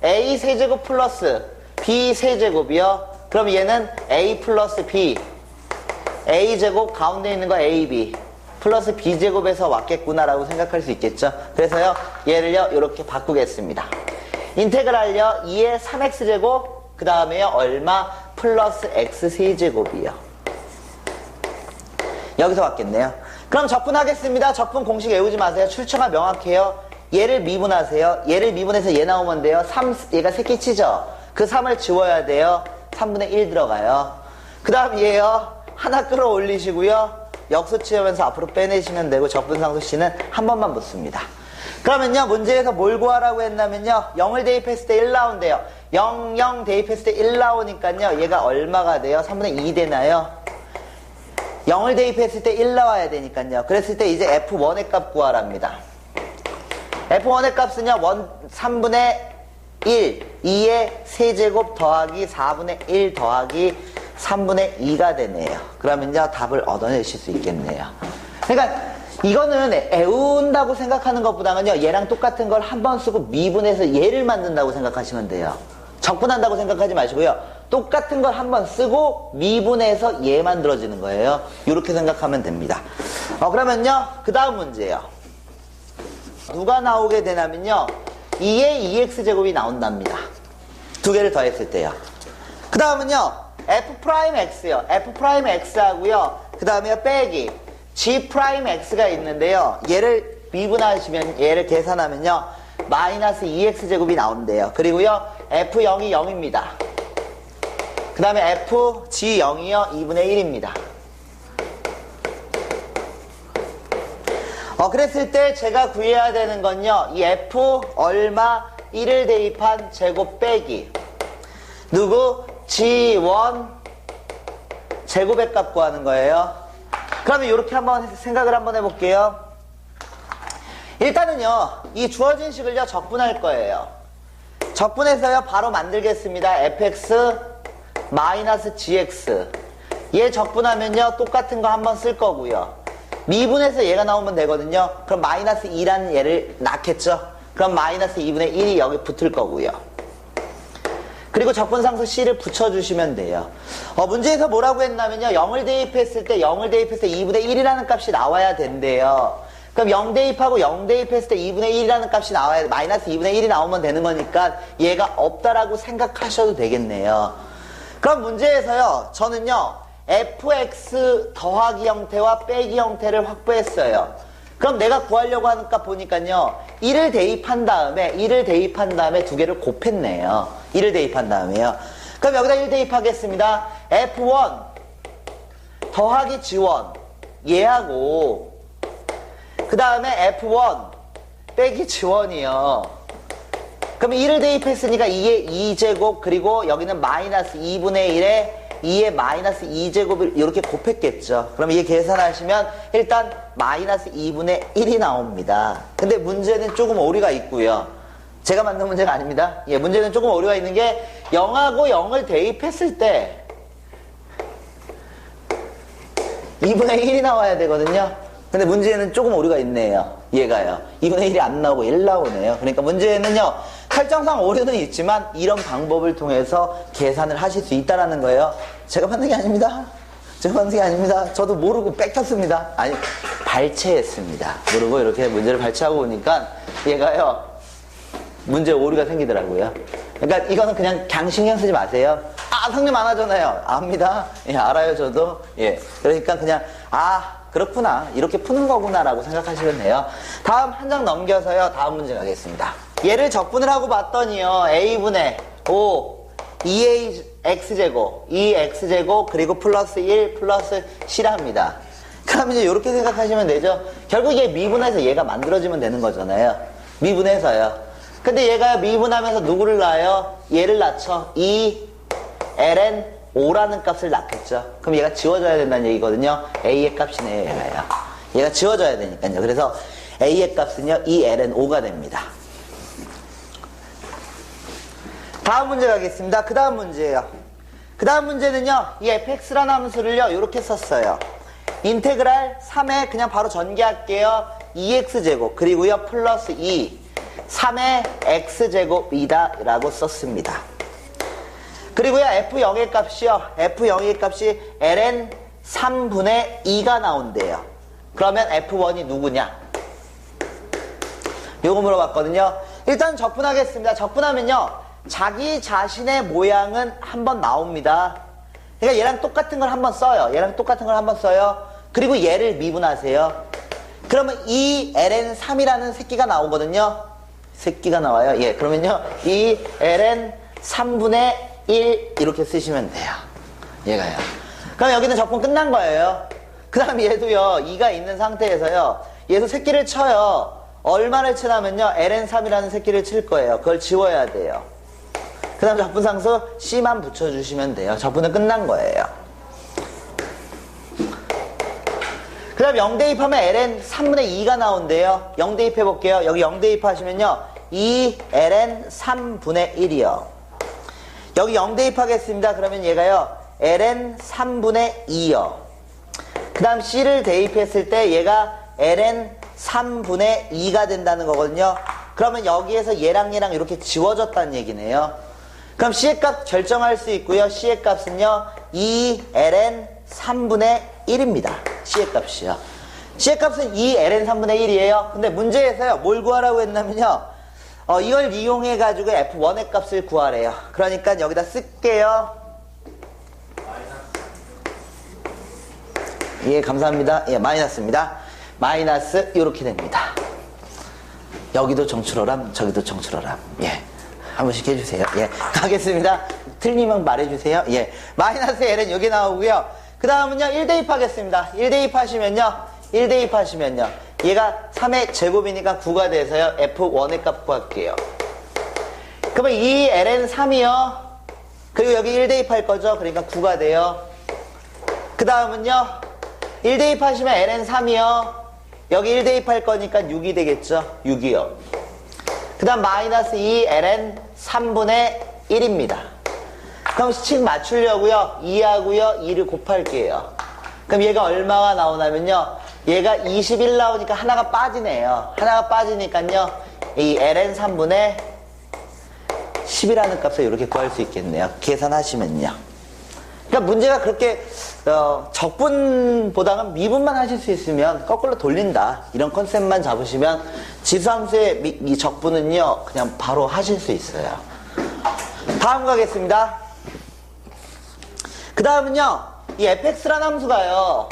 a 세제곱 플러스 b 세제곱이요. 그럼 얘는 a 플러스 b a제곱 가운데 있는 거 ab 플러스 b제곱에서 왔겠구나라고 생각할 수 있겠죠. 그래서요 얘를요 이렇게 바꾸겠습니다. 인테그랄요 2의 3x제곱 그 다음에요 얼마 플러스 x 세제곱이요. 여기서 왔겠네요. 그럼 적분하겠습니다. 적분 공식 외우지 마세요. 출처가 명확해요. 얘를 미분하세요. 얘를 미분해서 얘 나오면 돼요. 3, 얘가 새끼치죠. 그 3을 지워야 돼요. 3분의 1 들어가요. 그 다음 얘요 하나 끌어올리시고요 역수 치우면서 앞으로 빼내시면 되고 적분상수 C는 한 번만 붙습니다. 그러면요 문제에서 뭘 구하라고 했냐면요 0을 대입했을 때 1 나온대요. 0, 0 대입했을 때 1 나오니까요 얘가 얼마가 돼요? 3분의 2 되나요? 0을 대입했을 때 1 나와야 되니까요. 그랬을 때 이제 F1의 값 구하랍니다. F1의 값은요 3분의 1, 2의 세제곱 더하기 4분의 1 더하기 3분의 2가 되네요. 그러면요 답을 얻어내실 수 있겠네요. 그러니까 이거는 애운다고 생각하는 것보다는요 얘랑 똑같은 걸 한 번 쓰고 미분해서 얘를 만든다고 생각하시면 돼요. 적분한다고 생각하지 마시고요 똑같은 걸 한 번 쓰고 미분해서 얘 만들어지는 거예요. 이렇게 생각하면 됩니다. 그러면요 그 다음 문제예요. 누가 나오게 되냐면요 2의 2x제곱이 나온답니다. 두 개를 더했을 때요. 그 다음은요 f'x요. f'x하고요. 그 다음에 빼기 g'x가 있는데요. 얘를 미분하시면 얘를 계산하면요. 마이너스 2x제곱이 나온대요. 그리고요. f0이 0입니다. 그 다음에 fg0이요. 2분의 1입니다. 그랬을 때 제가 구해야 되는 건요, 이 F 얼마 1을 대입한 제곱 빼기 누구? G1 제곱의 값 구하는 거예요. 그러면 이렇게 한번 생각을 한번 해볼게요. 일단은요, 이 주어진 식을요, 적분할 거예요. 적분해서요, 바로 만들겠습니다. fx 마이너스 gx. 얘 적분하면요, 똑같은 거 한번 쓸 거고요. 미분해서 얘가 나오면 되거든요. 그럼 마이너스 2라는 얘를 낳겠죠? 그럼 마이너스 2분의 1이 여기 붙을 거고요. 그리고 적분상수 C를 붙여주시면 돼요. 문제에서 뭐라고 했냐면요, 0을 대입했을 때 0을 대입했을 때 2분의 1이라는 값이 나와야 된대요. 그럼 0 대입하고 0 대입했을 때 2분의 1이라는 값이 나와야, 마이너스 2분의 1이 나오면 되는 거니까 얘가 없다라고 생각하셔도 되겠네요. 그럼 문제에서요, 저는요, fx 더하기 형태와 빼기 형태를 확보했어요. 그럼 내가 구하려고 하는 값 보니까요, 1을 대입한 다음에 두 개를 곱했네요. 1을 대입한 다음에요. 그럼 여기다 1 대입하겠습니다. f1 더하기 g1 얘하고 그 다음에 f1 빼기 g1이요. 그럼 1을 대입했으니까 2의 2제곱 그리고 여기는 마이너스 2분의 1에 2의 마이너스 2제곱을 이렇게 곱했겠죠. 그럼 이게 계산하시면 일단 마이너스 2분의 1이 나옵니다. 근데 문제는 조금 오류가 있고요. 제가 만든 문제가 아닙니다. 예, 문제는 조금 오류가 있는 게 0하고 0을 대입했을 때 2분의 1이 나와야 되거든요. 근데 문제에는 조금 오류가 있네요. 얘가요. 2분의 1이 안 나오고 1 나오네요. 그러니까 문제에는요, 설정상 오류는 있지만 이런 방법을 통해서 계산을 하실 수 있다는 거예요. 제가 만든 게 아닙니다. 제가 만든 게 아닙니다. 저도 모르고 뺏겼습니다. 아니, 발췌했습니다. 모르고 이렇게 문제를 발췌하고 보니까 얘가요, 문제에 오류가 생기더라고요. 그러니까 이거는 그냥 신경 쓰지 마세요. 성님 안 하잖아요. 압니다. 예, 알아요, 저도. 예. 그러니까 그냥, 그렇구나. 이렇게 푸는 거구나. 라고 생각하시면 돼요. 다음 한 장 넘겨서요. 다음 문제 가겠습니다. 얘를 적분을 하고 봤더니요. a분의 5, 2ax제곱, 2x제곱, 그리고 플러스 1, 플러스 c랍니다. 그럼 이제 이렇게 생각하시면 되죠. 결국 얘 미분해서 얘가 만들어지면 되는 거잖아요. 미분해서요. 근데 얘가 미분하면서 누구를 낳아요? 얘를 낳죠. 2ln 5라는 값을 낳겠죠. 그럼 얘가 지워져야 된다는 얘기거든요. a의 값이네요, 얘가요. 얘가 지워져야 되니까요. 그래서 a의 값은요, 2ln 5가 됩니다. 다음 문제 가겠습니다. 그 다음 문제예요. 그 다음 문제는요, 이 fx라는 함수를요, 이렇게 썼어요. 인테그랄 3에 그냥 바로 전개할게요. 2x제곱, 그리고요, 플러스 2, 3의 x제곱이다 라고 썼습니다. 그리고요, f0의 값이요. f0의 값이 ln 3분의 2가 나온대요. 그러면 f1이 누구냐? 요거 물어봤거든요. 일단 적분하겠습니다. 적분하면요, 자기 자신의 모양은 한번 나옵니다. 그러니까 얘랑 똑같은 걸 한번 써요. 얘랑 똑같은 걸 한번 써요. 그리고 얘를 미분하세요. 그러면 이 ln 3이라는 새끼가 나오거든요. 새끼가 나와요. 예, 그러면요, 이 ln 3분의 1 이렇게 쓰시면 돼요. 얘가요. 그럼 여기는 적분 끝난 거예요. 그 다음 얘도요, 2가 있는 상태에서요, 얘도 새끼를 쳐요. 얼마를 치냐면요, ln3이라는 새끼를 칠 거예요. 그걸 지워야 돼요. 그 다음 적분상수 C만 붙여주시면 돼요. 적분은 끝난 거예요. 그 다음 0 대입하면 ln 3분의 2가 나온대요. 0 대입해 볼게요. 여기 0 대입하시면요, 2ln 3분의 1이요. 여기 0 대입하겠습니다. 그러면 얘가요, ln 3분의 2요. 그 다음 C를 대입했을 때 얘가 ln 3분의 2가 된다는 거거든요. 그러면 여기에서 얘랑 이렇게 지워졌다는 얘기네요. 그럼 C의 값 결정할 수 있고요. C의 값은요, 2ln 3분의 1입니다. C의 값이요. C의 값은 2ln 3분의 1이에요. 근데 문제에서요, 뭘 구하라고 했냐면요, 이걸 이용해가지고 f1의 값을 구하래요. 그러니까 여기다 쓸게요. 예, 감사합니다. 예, 마이너스입니다. 마이너스, 이렇게 됩니다. 여기도 정출어람, 저기도 정출어람. 예. 한 번씩 해주세요. 예. 가겠습니다. 틀리면 말해주세요. 예. 마이너스 l은 여기 나오고요. 그 다음은요, 1 대입하겠습니다. 1 대입하시면요, 얘가 3의 제곱이니까 9가 돼서요. F1의 값 구할게요. 그러면 이 ln 3이요. 그리고 여기 1 대입할 거죠. 그러니까 9가 돼요. 그 다음은요. 1 대입하시면 ln 3이요. 여기 1 대입할 거니까 6이 되겠죠. 6이요. 그 다음 마이너스 2 ln 3분의 1입니다. 그럼 식 맞추려고요. 2하고요. 2를 곱할게요. 그럼 얘가 얼마가 나오냐면요. 얘가 21 나오니까 하나가 빠지네요. 하나가 빠지니까요. 이 ln 3분의 10이라는 값을 이렇게 구할 수 있겠네요. 계산하시면요. 그러니까 문제가 그렇게 적분보다는 미분만 하실 수 있으면 거꾸로 돌린다. 이런 컨셉만 잡으시면 지수함수의 이 적분은요. 그냥 바로 하실 수 있어요. 다음 가겠습니다. 그 다음은요. 이 fx라는 함수가요.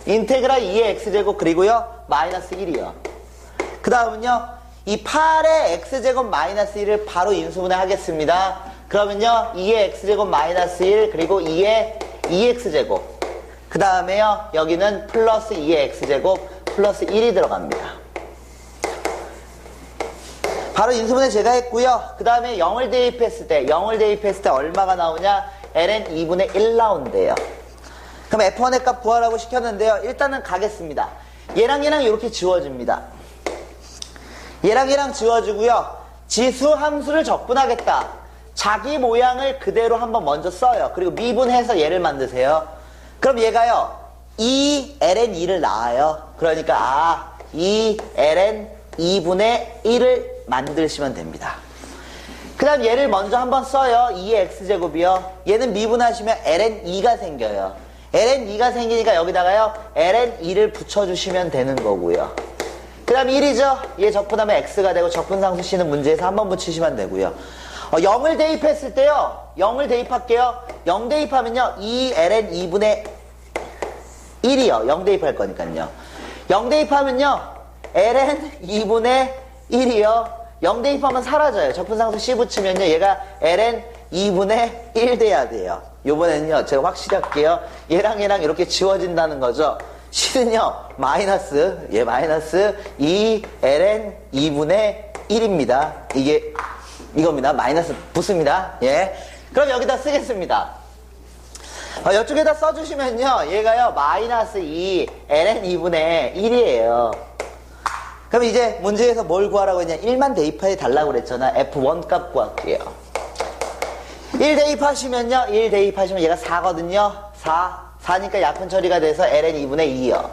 인테그랄 2의 x제곱 그리고요. 마이너스 1이요. 그 다음은요. 이 8의 x제곱 마이너스 1을 바로 인수분해 하겠습니다. 그러면요. 2의 x제곱 마이너스 1 그리고 2의 2x제곱 그 다음에요. 여기는 플러스 2의 x제곱 플러스 1이 들어갑니다. 바로 인수분해 제가 했고요. 그 다음에 0을 대입했을 때 얼마가 나오냐? ln 2분의 1 나온대요. 그럼 f1의 값 구하라고 시켰는데요. 일단은 가겠습니다. 얘랑 이렇게 지워집니다. 얘랑 지워지고요. 지수 함수를 적분하겠다. 자기 모양을 그대로 한번 먼저 써요. 그리고 미분해서 얘를 만드세요. 그럼 얘가요. 2ln 2를 낳아요. 그러니까 2ln 2분의 1을 만드시면 됩니다. 그 다음 얘를 먼저 한번 써요. 2의 x제곱이요. 얘는 미분하시면 ln 2가 생겨요. ln 2가 생기니까 여기다가요. ln 2를 붙여주시면 되는 거고요. 그 다음 1이죠. 얘 적분하면 x가 되고 적분상수 C는 문제에서 한번 붙이시면 되고요. 0을 대입했을 때요. 0을 대입할게요. 0 대입하면요. 2ln 2분의 1이요. 0 대입할 거니까요. 0 대입하면요. ln 2분의 1이요. 0 대입하면 사라져요. 적분상수 C 붙이면요. 얘가 ln 2분의 1 돼야 돼요. 요번에는요. 제가 확실히 할게요. 얘랑 이렇게 지워진다는 거죠. C는요. 마이너스 2 ln 2분의 1입니다. 이겁니다. 마이너스 붙습니다. 예. 그럼 여기다 쓰겠습니다. 이쪽에다 써주시면요. 얘가요. 마이너스 2 ln 2분의 1이에요. 그럼 이제 문제에서 뭘 구하라고 했냐? 1만 대입해 달라고 그랬잖아. F1 값 구할게요. 1 대입하시면요. 1 대입하시면 얘가 4거든요. 4니까 약분 처리가 돼서 ln 2분의 2요.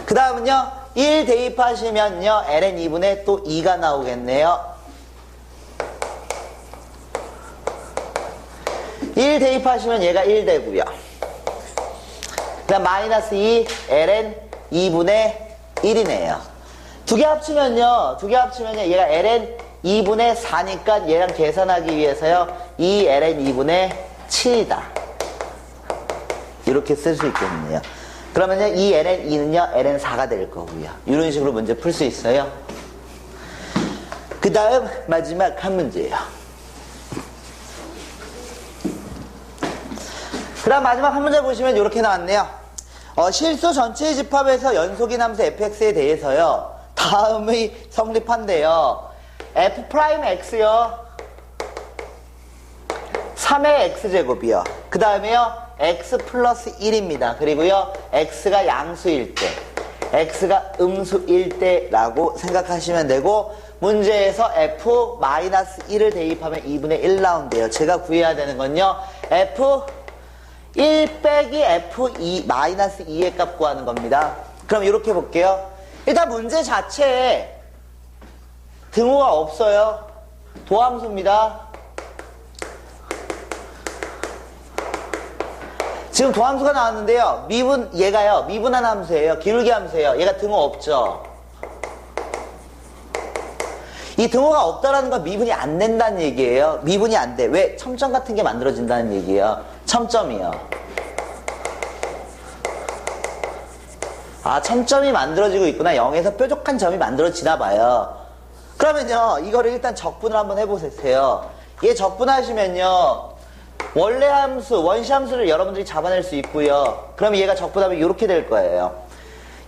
그 다음은요. 1 대입하시면요. ln 2분의 또 2가 나오겠네요. 1 대입하시면 얘가 1 되고요. 그 다음 마이너스 2 ln 2분의 1이네요. 두 개 합치면요. 얘가 ln 2분의 4니까 얘랑 계산하기 위해서요. 2 ln 2분의 7이다. 이렇게 쓸 수 있겠네요. 그러면요. 2 ln 2는요. ln 4가 될 거고요. 이런 식으로 문제 풀 수 있어요. 그 다음 마지막 한 문제예요. 그 다음 마지막 한 문제 보시면 이렇게 나왔네요. 실수 전체의 집합에서 연속인 함수 fx에 대해서요. 다음의 성립한대요. f'x요. 3의 x제곱이요. 그 다음에요. x 플러스 1입니다. 그리고요. x가 양수일 때, x가 음수일 때라고 생각하시면 되고, 문제에서 f 마이너스 1을 대입하면 2분의 1 나온대요. 제가 구해야 되는 건요. f 1 빼기 f2 마이너스 2의 값 구하는 겁니다. 그럼 이렇게 볼게요. 일단 문제 자체에 등호가 없어요. 도함수입니다. 지금 도함수가 나왔는데요. 얘가요. 미분한 함수예요. 기울기 함수예요. 얘가 등호 없죠. 이 등호가 없다라는 건 미분이 안 된다는 얘기예요. 미분이 안 돼. 왜? 첨점 같은 게 만들어진다는 얘기예요. 첨점이요. 첨점이 만들어지고 있구나. 0에서 뾰족한 점이 만들어지나 봐요. 그러면요. 이거를 일단 적분을 한번 해보세요. 얘 적분하시면요. 원래 함수, 원시 함수를 여러분들이 잡아낼 수 있고요. 그럼 얘가 적분하면 이렇게 될 거예요.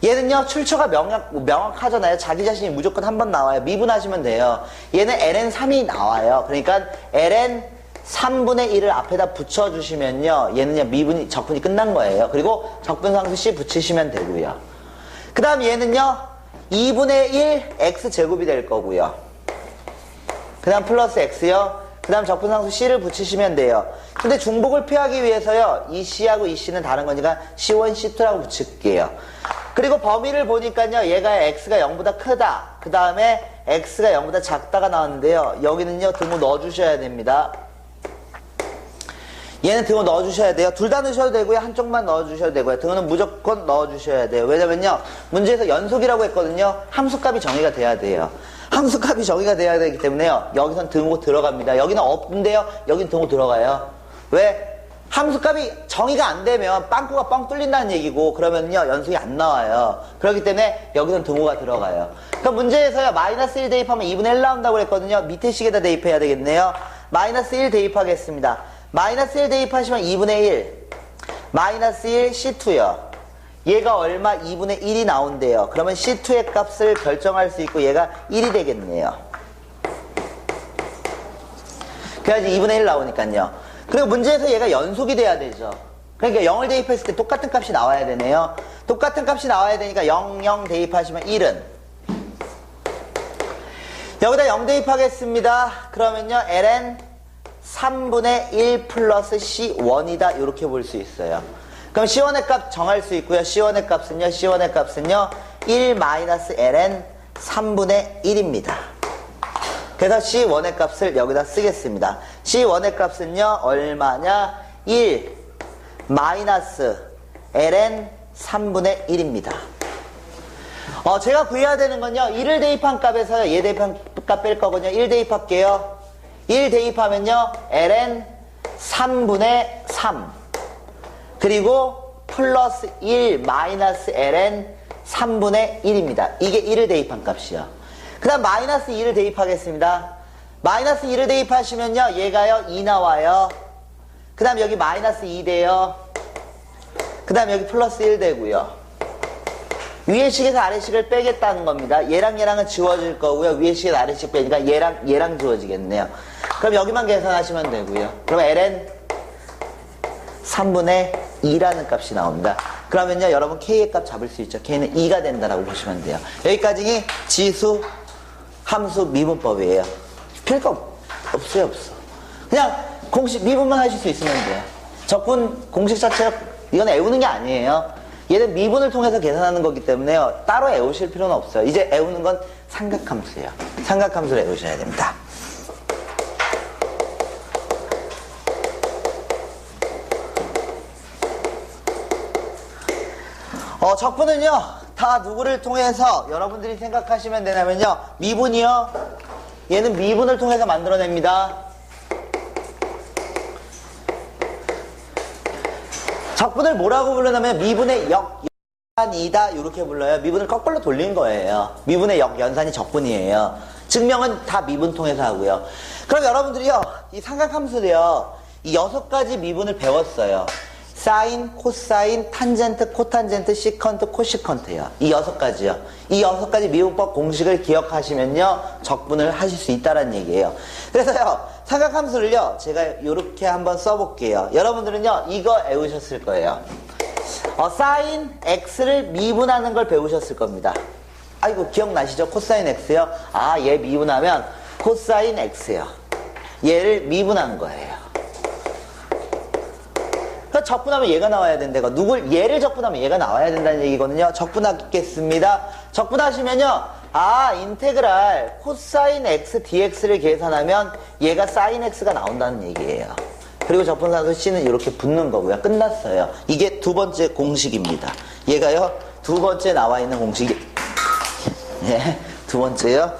얘는요, 출처가 명확하잖아요. 자기 자신이 무조건 한 번 나와요. 미분하시면 돼요. 얘는 ln3이 나와요. 그러니까 ln 3분의 1을 앞에다 붙여주시면요, 얘는요, 적분이 끝난 거예요. 그리고 적분상수 C 붙이시면 되고요. 그 다음 얘는요, 2분의 1 x제곱이 될 거고요. 그 다음 플러스 x요. 그 다음 적분상수 C를 붙이시면 돼요. 근데 중복을 피하기 위해서요, 이 C하고 이 C는 다른 거니까 C1, C2라고 붙일게요. 그리고 범위를 보니까요, 얘가 x가 0보다 크다. 그 다음에 x가 0보다 작다가 나왔는데요. 여기는요, 등호 넣어주셔야 됩니다. 얘는 등호 넣어주셔야 돼요. 둘 다 넣으셔도 되고요. 한쪽만 넣어주셔도 되고요. 등호는 무조건 넣어주셔야 돼요. 왜냐면요, 문제에서 연속이라고 했거든요. 함수값이 정의가 돼야 돼요. 함수값이 정의가 돼야 되기 때문에요, 여기선 등호 들어갑니다. 여기는 없는데요, 여긴 등호 들어가요. 왜? 함수값이 정의가 안 되면 빵꾸가 뻥 뚫린다는 얘기고, 그러면요, 연속이 안 나와요. 그렇기 때문에 여기선 등호가 들어가요. 그럼 문제에서요, 마이너스 1 대입하면 2분의 1 나온다고 그랬거든요. 밑에 식에다 대입해야 되겠네요. 마이너스 1 대입하겠습니다. 마이너스 1 대입하시면 2분의 1, 마이너스 1 C2요. 얘가 얼마? 2분의 1이 나온대요. 그러면 C2의 값을 결정할 수 있고 얘가 1이 되겠네요. 그래야지 2분의 1 나오니까요. 그리고 문제에서 얘가 연속이 돼야 되죠. 그러니까 0을 대입했을 때 똑같은 값이 나와야 되네요. 똑같은 값이 나와야 되니까 0, 0 대입하시면 1은. 여기다 0 대입하겠습니다. 그러면요, ln 3분의 1 플러스 C1이다. 이렇게 볼 수 있어요. 그럼 C1의 값 정할 수 있고요. C1의 값은요, 1 마이너스 ln 3분의 1입니다. 그래서 C1의 값을 여기다 쓰겠습니다. C1의 값은요, 얼마냐? 1 마이너스 ln 3분의 1입니다. 제가 구해야 되는 건요, 1을 대입한 값에서요, 얘 대입한 값 뺄 거거든요. 1 대입할게요. 1 대입하면요, ln 3분의 3. 그리고 플러스 1 마이너스 ln 3분의 1입니다. 이게 1을 대입한 값이요. 그 다음 마이너스 2를 대입하겠습니다. 마이너스 2를 대입하시면요, 얘가요, 2 나와요. 그 다음 여기 마이너스 2 돼요. 그 다음 여기 플러스 1 되고요. 위의 식에서 아래 식을 빼겠다는 겁니다. 얘랑 얘랑은 지워질 거고요. 위의 식에서 아래 식 빼니까 얘랑 지워지겠네요. 그럼 여기만 계산하시면 되고요. 그럼 ln 3분의 2라는 값이 나옵니다. 그러면요, 여러분 k의 값 잡을 수 있죠. k는 2가 된다라고 보시면 돼요. 여기까지 지수, 함수, 미분법이에요. 별거 없어요, 없어. 그냥 공식 미분만 하실 수 있으면 돼요. 적분 공식 자체가 이건 애우는 게 아니에요. 얘는 미분을 통해서 계산하는 거기 때문에요, 따로 애우실 필요는 없어요. 이제 애우는 건 삼각함수예요. 삼각함수를 애우셔야 됩니다. 적분은요, 다 누구를 통해서 여러분들이 생각하시면 되냐면요, 미분이요, 얘는 미분을 통해서 만들어냅니다. 적분을 뭐라고 부르냐면 미분의 역연산이다 이렇게 불러요. 미분을 거꾸로 돌린 거예요. 미분의 역연산이 적분이에요. 증명은 다 미분 통해서 하고요. 그럼 여러분들이요, 이 삼각함수도요, 이 6가지 미분을 배웠어요. 사인, 코사인, 탄젠트, 코탄젠트, 시컨트, 코시컨트요. 이 6가지요. 이 6가지 미분법 공식을 기억하시면요, 적분을 하실 수 있다는 얘기예요. 그래서요, 삼각함수를요, 제가 이렇게 한번 써볼게요. 여러분들은요, 이거 외우셨을 거예요. 사인 x를 미분하는 걸 배우셨을 겁니다. 아이고, 기억나시죠? 코사인 x요? 얘 미분하면 코사인 x요. 얘를 미분한 거예요. 적분하면 얘가 나와야 된다고. 얘를 적분하면 얘가 나와야 된다는 얘기거든요. 적분하겠습니다. 적분하시면요, 인테그랄 코사인 x dx를 계산하면 얘가 사인 x가 나온다는 얘기예요. 그리고 적분상수 C는 이렇게 붙는 거고요. 끝났어요. 이게 두 번째 공식입니다. 얘가요, 두 번째 나와 있는 공식이, 두 번째요.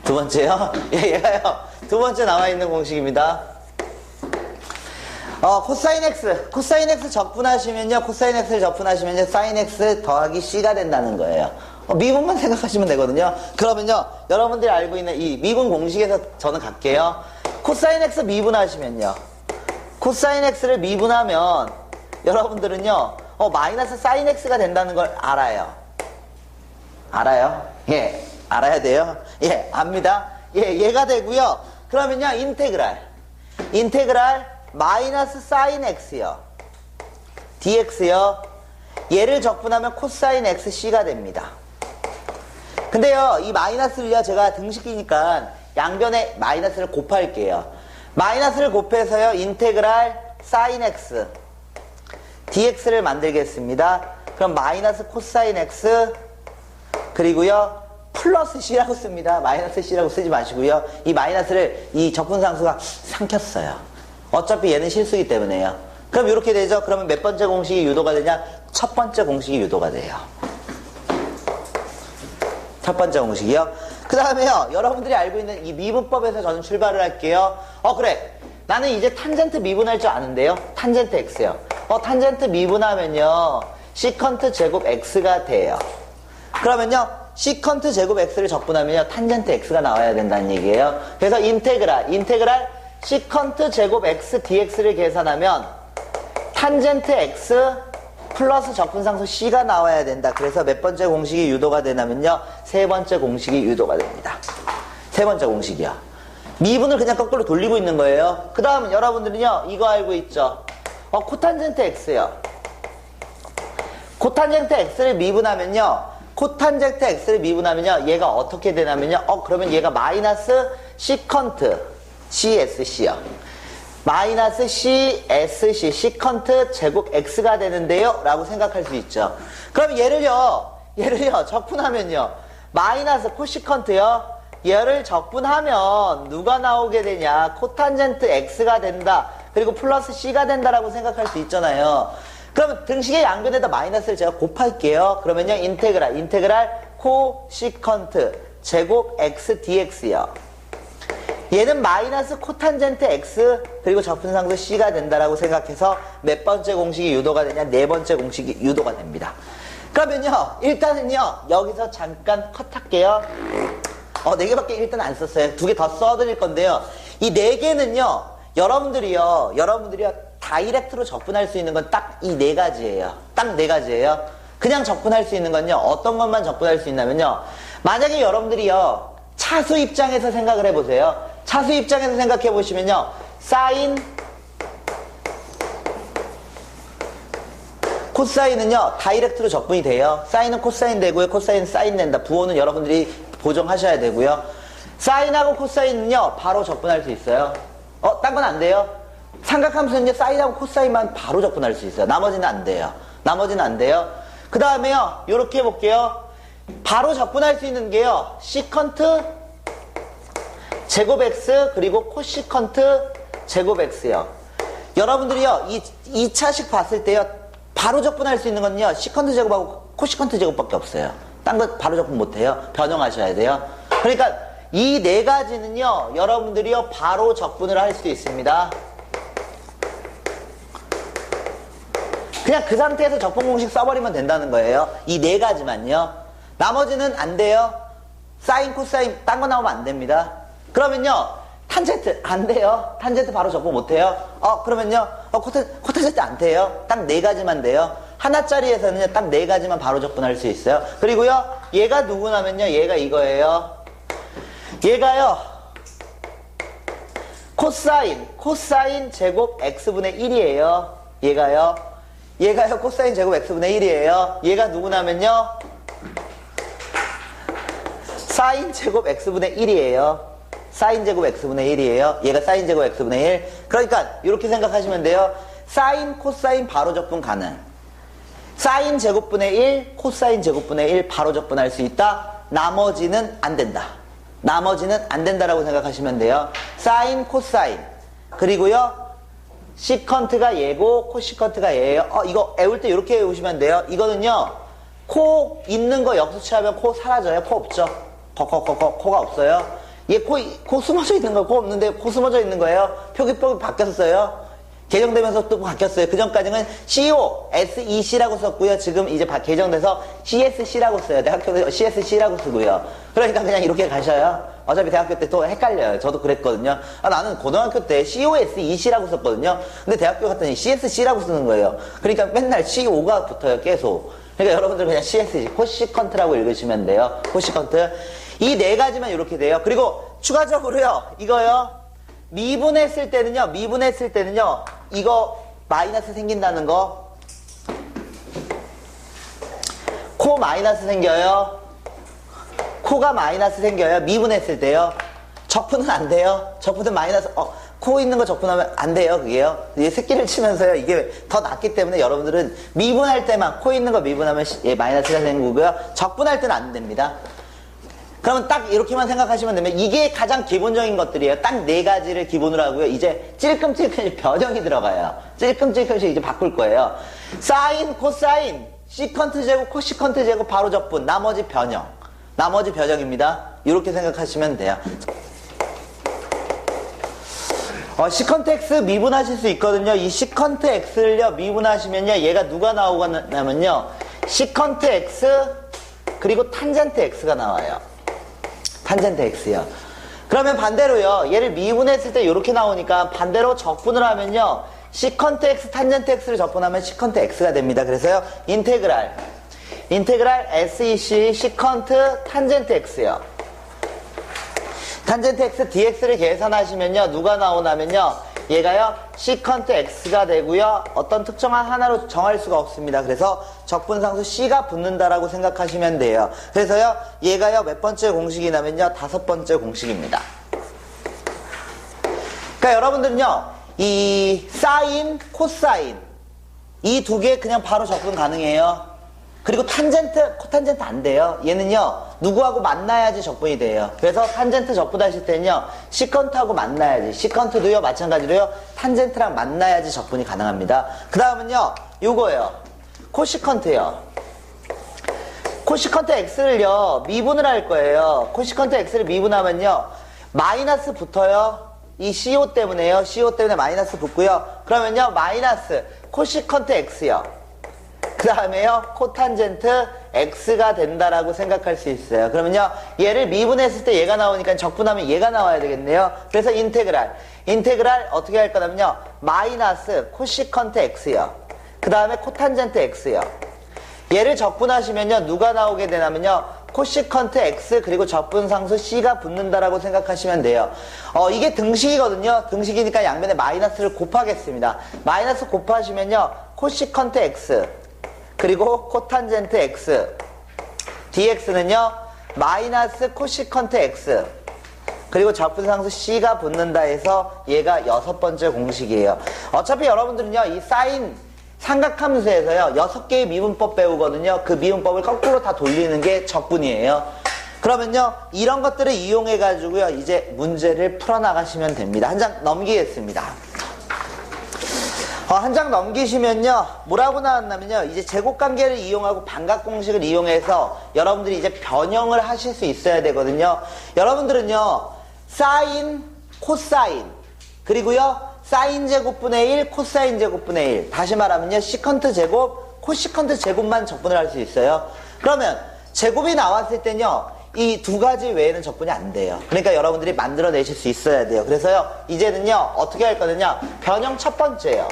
두 번째요. 얘가요, 두 번째 나와 있는 공식입니다. 코사인 x 적분하시면요, 코사인 x를 적분하시면요, 사인 x 더하기 c가 된다는 거예요. 미분만 생각하시면 되거든요. 그러면요, 여러분들이 알고 있는 이 미분 공식에서 저는 갈게요. 코사인 x 미분하시면요. 코사인 x를 미분하면 여러분들은요, 마이너스 사인 x가 된다는 걸 알아요. 알아요? 예, 알아야 돼요. 예, 압니다. 예, 얘가 되고요. 그러면요, 인테그랄 마이너스 사인 x요. dx요. 얘를 적분하면 코사인 xc가 됩니다. 근데요, 이 마이너스를요, 제가 등식이니까 양변에 마이너스를 곱할게요. 마이너스를 곱해서요, 인테그랄 사인 x dx를 만들겠습니다. 그럼 마이너스 코사인 x 그리고요 플러스 c라고 씁니다. 마이너스 c라고 쓰지 마시고요. 이 마이너스를 이 적분상수가 삼켰어요. 어차피 얘는 실수이기 때문에요. 그럼 이렇게 되죠. 그러면 몇 번째 공식이 유도가 되냐? 첫 번째 공식이 유도가 돼요. 첫 번째 공식이요. 그 다음에요, 여러분들이 알고 있는 이 미분법에서 저는 출발을 할게요. 그래, 나는 이제 탄젠트 미분할 줄 아는데요. 탄젠트 x요. 탄젠트 미분하면요, 시컨트 제곱 x가 돼요. 그러면요, 시컨트 제곱 x를 적분하면요, 탄젠트 x가 나와야 된다는 얘기예요. 그래서 인테그랄 시컨트 제곱 x dx를 계산하면 탄젠트 x 플러스 적분상수 c가 나와야 된다. 그래서 몇 번째 공식이 유도가 되냐면요, 세 번째 공식이 유도가 됩니다. 세 번째 공식이요. 미분을 그냥 거꾸로 돌리고 있는 거예요. 그 다음 여러분들은요, 이거 알고 있죠? 코탄젠트 x요. 코탄젠트 x를 미분하면요, 얘가 어떻게 되냐면요, 그러면 얘가 마이너스 시컨트 CSC요. 마이너스 CSC, 시컨트 제곱 X가 되는데요, 라고 생각할 수 있죠. 그럼 얘를요, 적분하면요, 마이너스 코시컨트요, 얘를 적분하면 누가 나오게 되냐, 코탄젠트 X가 된다, 그리고 플러스 C가 된다라고 생각할 수 있잖아요. 그러면 등식의 양변에다 마이너스를 제가 곱할게요. 그러면요, 인테그랄 코시컨트 제곱 X dx요. 얘는 마이너스 코탄젠트 x 그리고 적분상수 c가 된다라고 생각해서 몇 번째 공식이 유도가 되냐? 네 번째 공식이 유도가 됩니다. 그러면요, 일단은요, 여기서 잠깐 컷할게요. 네 개밖에 일단 안 썼어요. 두 개 더 써드릴 건데요. 이 네 개는요, 여러분들이요 다이렉트로 적분할 수 있는 건 딱 이 네 가지예요. 딱 네 가지예요. 그냥 적분할 수 있는 건요, 어떤 것만 적분할 수 있냐면요, 만약에 여러분들이요, 차수 입장에서 생각을 해보세요. 차수 입장에서 생각해 보시면요, 사인, 코사인은요, 다이렉트로 적분이 돼요. 사인은 코사인 되고요, 코사인은 사인 된다. 부호는 여러분들이 보정하셔야 되고요. 사인하고 코사인은요, 바로 적분할 수 있어요. 딴 건 안 돼요. 삼각함수는요, 사인하고 코사인만 바로 적분할 수 있어요. 나머지는 안 돼요. 그 다음에요, 요렇게 해볼게요. 바로 적분할 수 있는 게요, 시컨트 제곱 x 그리고 코시컨트 제곱 x요. 여러분들이요, 2차식 봤을 때요, 바로 적분할 수 있는 건요, 시컨트 제곱하고 코시컨트 제곱밖에 없어요. 딴 거 바로 적분 못해요. 변형하셔야 돼요. 그러니까 이 네 가지는요, 여러분들이요, 바로 적분을 할 수 있습니다. 그냥 그 상태에서 적분 공식 써버리면 된다는 거예요. 이 네 가지만요. 나머지는 안 돼요. 사인, 코사인, 딴 거 나오면 안 됩니다. 그러면요, 탄젠트 안 돼요. 탄젠트 바로 적분 못 해요. 그러면요, 코탄젠트 안 돼요. 딱 네 가지만 돼요. 하나짜리에서는요, 딱 네 가지만 바로 적분할 수 있어요. 그리고요, 얘가 누구냐면요, 얘가 이거예요. 얘가요, 코사인 제곱 x분의 1이에요. 얘가요, 코사인 제곱 x분의 1이에요. 얘가 누구냐면요, 사인 제곱 x분의 1이에요. 사인 제곱 x분의 1이에요. 얘가 사인 제곱 x분의 1. 그러니까 이렇게 생각하시면 돼요. 사인, 코사인 바로 적분 가능. 사인 제곱분의 1, 코사인 제곱분의 1 바로 적분할 수 있다. 나머지는 안 된다. 나머지는 안 된다라고 생각하시면 돼요. 사인, 코사인. 그리고요, 시컨트가 얘고 코시컨트가 얘예요. 이거 외울 때 이렇게 외우시면 돼요. 이거는요, 코 있는 거 역수치하면 코 사라져요. 코 없죠. 코가 없어요. 얘 코 숨어져 있는 거, 코 없는데 코 숨어져 있는 거예요. 표기법이 바뀌었어요. 개정되면서 또 바뀌었어요. 그 전까지는 COSEC라고 썼고요. 지금 이제 개정돼서 CSC라고 써요. 대학교도 CSC라고 쓰고요. 그러니까 그냥 이렇게 가셔요. 어차피 대학교 때 또 헷갈려요. 저도 그랬거든요. 나는 고등학교 때 COSEC라고 썼거든요. 근데 대학교 갔더니 CSC라고 쓰는 거예요. 그러니까 맨날 CO가 붙어요. 계속. 그러니까 여러분들 그냥 CSC, 코시컨트라고 읽으시면 돼요. 코시컨트. 이 네 가지만 이렇게 돼요. 그리고 추가적으로요. 이거요. 미분했을 때는요. 이거 마이너스 생긴다는 거. 코 마이너스 생겨요. 코가 마이너스 생겨요. 미분했을 때요. 적분은 안 돼요. 적분은 마이너스, 코 있는 거 적분하면 안 돼요. 그게요. 이게 새끼를 치면서요. 이게 더 낫기 때문에 여러분들은 미분할 때만 코 있는 거 미분하면 마이너스가 되는 거고요. 적분할 때는 안 됩니다. 그러면 딱 이렇게만 생각하시면 되면 이게 가장 기본적인 것들이에요. 딱 네 가지를 기본으로 하고요. 이제 찔끔찔끔씩 변형이 들어가요. 찔끔찔끔씩 이제 바꿀 거예요. 사인, 코사인, 시컨트 제곱, 코시컨트 제곱 바로 적분. 나머지 변형입니다. 이렇게 생각하시면 돼요. 시컨트 x 미분하실 수 있거든요. 이 시컨트 x를요 미분하시면요 얘가 누가 나오냐면요 시컨트 x 그리고 탄젠트 x가 나와요. 탄젠트 x요. 그러면 반대로요 얘를 미분했을 때 이렇게 나오니까 반대로 적분을 하면요 시컨트 x 탄젠트 x를 적분하면 시컨트 x가 됩니다. 그래서요 인테그랄 SEC 시컨트 탄젠트 x요. 탄젠트 x dx를 계산하시면요 누가 나오냐면요 얘가요 시컨트 x가 되고요 어떤 특정한 하나로 정할 수가 없습니다. 그래서 적분상수 c가 붙는다라고 생각하시면 돼요. 그래서요 얘가요 몇 번째 공식이냐면요 5번째 공식입니다. 그러니까 여러분들은요 이 사인, 코사인 이 두 개 그냥 바로 적분 가능해요. 그리고 탄젠트, 코탄젠트 안 돼요. 얘는요, 누구하고 만나야지 적분이 돼요. 그래서 탄젠트 적분하실 때는요, 시컨트하고 만나야지. 시컨트도요, 마찬가지로요, 탄젠트랑 만나야지 적분이 가능합니다. 그 다음은요, 요거예요. 코시컨트요. 코시컨트 x를요, 미분을 할 거예요. 코시컨트 x를 미분하면요, 마이너스 붙어요. 이 CO 때문에요. CO 때문에 마이너스 붙고요. 그러면요, 마이너스 코시컨트 x요. 그 다음에요 코탄젠트 x가 된다라고 생각할 수 있어요. 그러면요 얘를 미분했을 때 얘가 나오니까 적분하면 얘가 나와야 되겠네요. 그래서 인테그랄 어떻게 할 거냐면요 마이너스 코시컨트 x요. 그 다음에 코탄젠트 x요. 얘를 적분하시면요 누가 나오게 되냐면요 코시컨트 x 그리고 적분상수 c가 붙는다라고 생각하시면 돼요. 이게 등식이거든요. 등식이니까 양면에 마이너스를 곱하겠습니다. 마이너스 곱하시면요 코시컨트 x 그리고 코탄젠트 x dx는요 마이너스 코시컨트 x 그리고 적분상수 c가 붙는다 해서 얘가 6번째 공식이에요. 어차피 여러분들은요 이 사인 삼각함수에서요 6개의 미분법 배우거든요. 그 미분법을 거꾸로 다 돌리는 게 적분이에요. 그러면요 이런 것들을 이용해 가지고요 이제 문제를 풀어나가시면 됩니다. 한 장 넘기겠습니다. 한 장 넘기시면요 뭐라고 나왔냐면요 이제 제곱관계를 이용하고 반각공식을 이용해서 여러분들이 이제 변형을 하실 수 있어야 되거든요. 여러분들은요 사인, 코사인 그리고요 사인 제곱분의 1, 코사인 제곱분의 1 다시 말하면요 시컨트 제곱, 코시컨트 제곱만 적분을 할 수 있어요. 그러면 제곱이 나왔을 때는요 이 두 가지 외에는 적분이 안 돼요. 그러니까 여러분들이 만들어내실 수 있어야 돼요. 그래서요 이제는요 어떻게 할 거느냐 변형 첫 번째요.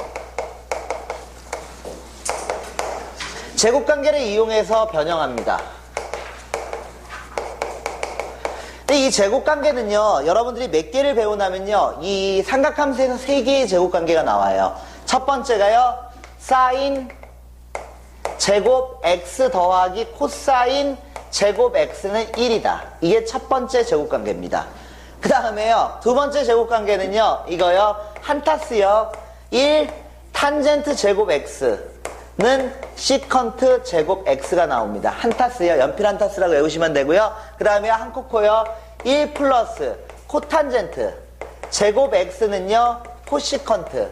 제곱관계를 이용해서 변형합니다. 근데 이 제곱관계는요 여러분들이 몇 개를 배우냐면요 이 삼각함수에서 3개의 제곱관계가 나와요. 첫 번째가요 사인 제곱 x 더하기 코사인 제곱 x는 1이다. 이게 첫 번째 제곱관계입니다. 그 다음에요 두 번째 제곱관계는요 이거요 한타스요 1 탄젠트 제곱 x는 시컨트 제곱 x가 나옵니다. 한타스요 연필 한타스라고 외우시면 되고요. 그 다음에 한코코요 1 플러스 코탄젠트 제곱 x는요 코시컨트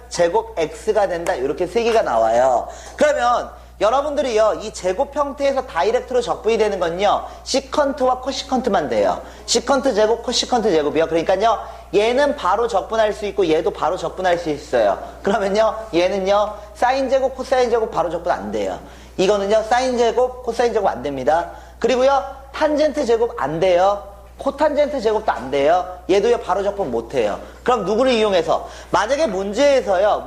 제곱 x가 된다. 이렇게 3개가 나와요. 그러면 여러분들이요 이 제곱 형태에서 다이렉트로 적분이 되는 건요 시컨트와 코시컨트만 돼요. 시컨트 제곱 코시컨트 제곱이요. 그러니까요 얘는 바로 적분할 수 있고 얘도 바로 적분할 수 있어요. 그러면요 얘는요 사인 제곱 코사인 제곱 바로 적분 안 돼요. 이거는요 사인 제곱 코사인 제곱 안 됩니다. 그리고요 탄젠트 제곱 안 돼요. 코탄젠트 제곱도 안 돼요. 얘도요 바로 적분 못 해요. 그럼 누구를 이용해서? 만약에 문제에서요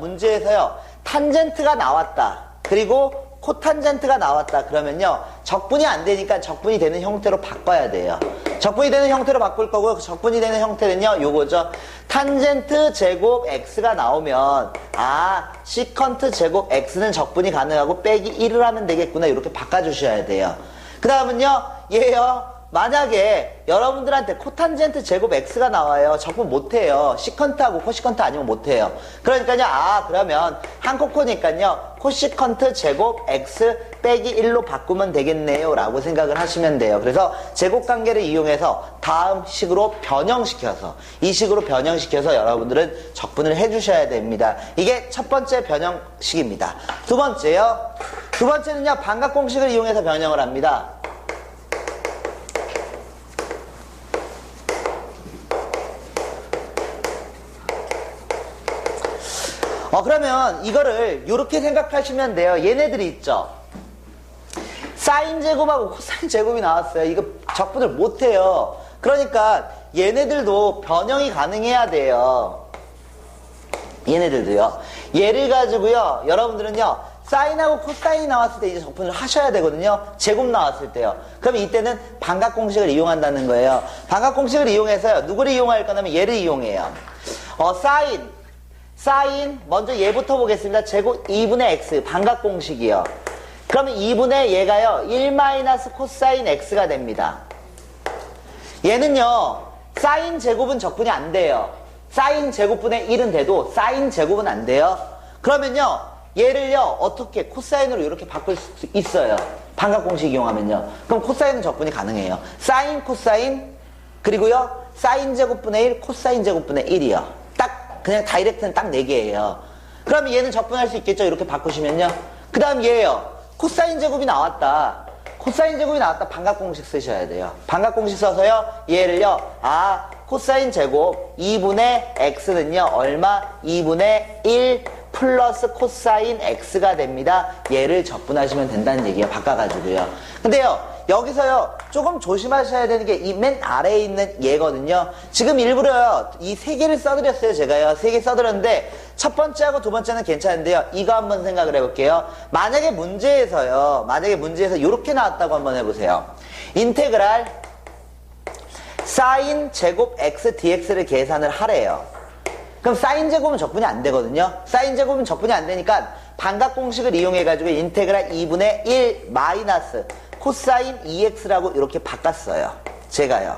탄젠트가 나왔다. 그리고 코탄젠트가 나왔다. 그러면요 적분이 안 되니까 적분이 되는 형태로 바꿔야 돼요. 적분이 되는 형태로 바꿀 거고요. 적분이 되는 형태는요 요거죠. 탄젠트 제곱 x가 나오면 시컨트 제곱 x는 적분이 가능하고 빼기 1을 하면 되겠구나. 이렇게 바꿔주셔야 돼요. 그 다음은요 얘요 만약에 여러분들한테 코탄젠트 제곱 x가 나와요. 적분 못해요. 시컨트하고 코시컨트 아니면 못해요. 그러니까요 그러면 한 코코니까요 코시컨트 제곱 x 빼기 1로 바꾸면 되겠네요 라고 생각을 하시면 돼요. 그래서 제곱관계를 이용해서 다음 식으로 변형시켜서 이 식으로 변형시켜서 여러분들은 적분을 해주셔야 됩니다. 이게 첫 번째 변형식입니다. 두 번째요. 두 번째는요 반각공식을 이용해서 변형을 합니다. 그러면 이거를 이렇게 생각하시면 돼요. 얘네들이 있죠. 사인 제곱하고 코사인 제곱이 나왔어요. 이거 적분을 못해요. 그러니까 얘네들도 변형이 가능해야 돼요. 얘네들도요. 얘를 가지고요. 여러분들은요. 사인하고 코사인이 나왔을 때 이제 적분을 하셔야 되거든요. 제곱 나왔을 때요. 그럼 이때는 반각공식을 이용한다는 거예요. 반각공식을 이용해서요. 누구를 이용할 거냐면 얘를 이용해요. 사인 먼저 얘부터 보겠습니다. 제곱 2분의 x 반각공식이요. 그러면 2분의 얘가요 1 코사인 x가 됩니다. 얘는요 사인 제곱은 적분이 안 돼요. 사인 제곱분의 1은 돼도 사인 제곱은 안 돼요. 그러면요 얘를요 어떻게 코사인으로 이렇게 바꿀 수 있어요. 반각공식 이용하면요. 그럼 코사인은 적분이 가능해요. 사인 코사인 그리고요 사인 제곱분의 1 코사인 제곱분의 1이요. 그냥 다이렉트는 딱 4개예요. 그러면 얘는 적분할 수 있겠죠? 이렇게 바꾸시면요. 그 다음 얘예요. 코사인 제곱이 나왔다. 코사인 제곱이 나왔다. 반각공식 쓰셔야 돼요. 반각공식 써서요. 얘를요. 코사인 제곱 2분의 x는요. 얼마? 2분의 1 플러스 코사인 x가 됩니다. 얘를 적분하시면 된다는 얘기예요. 바꿔가지고요. 근데요. 여기서요 조금 조심하셔야 되는 게 이 맨 아래에 있는 얘거든요. 지금 일부러요 이 3개를 써드렸어요. 제가요 3개 써드렸는데 첫 번째하고 두 번째는 괜찮은데요. 이거 한번 생각을 해볼게요. 만약에 문제에서 이렇게 나왔다고 한번 해보세요. 인테그랄 사인 제곱 x dx를 계산을 하래요. 그럼 사인 제곱은 적분이 안 되거든요. 사인 제곱은 적분이 안 되니까 반각공식을 이용해가지고 인테그랄 2분의 1 마이너스 코사인 2x라고 이렇게 바꿨어요. 제가요.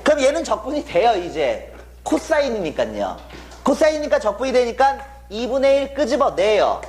그럼 얘는 적분이 돼요. 이제 코사인이니까요. 코사인이니까 적분이 되니까 2분의 1 끄집어내요.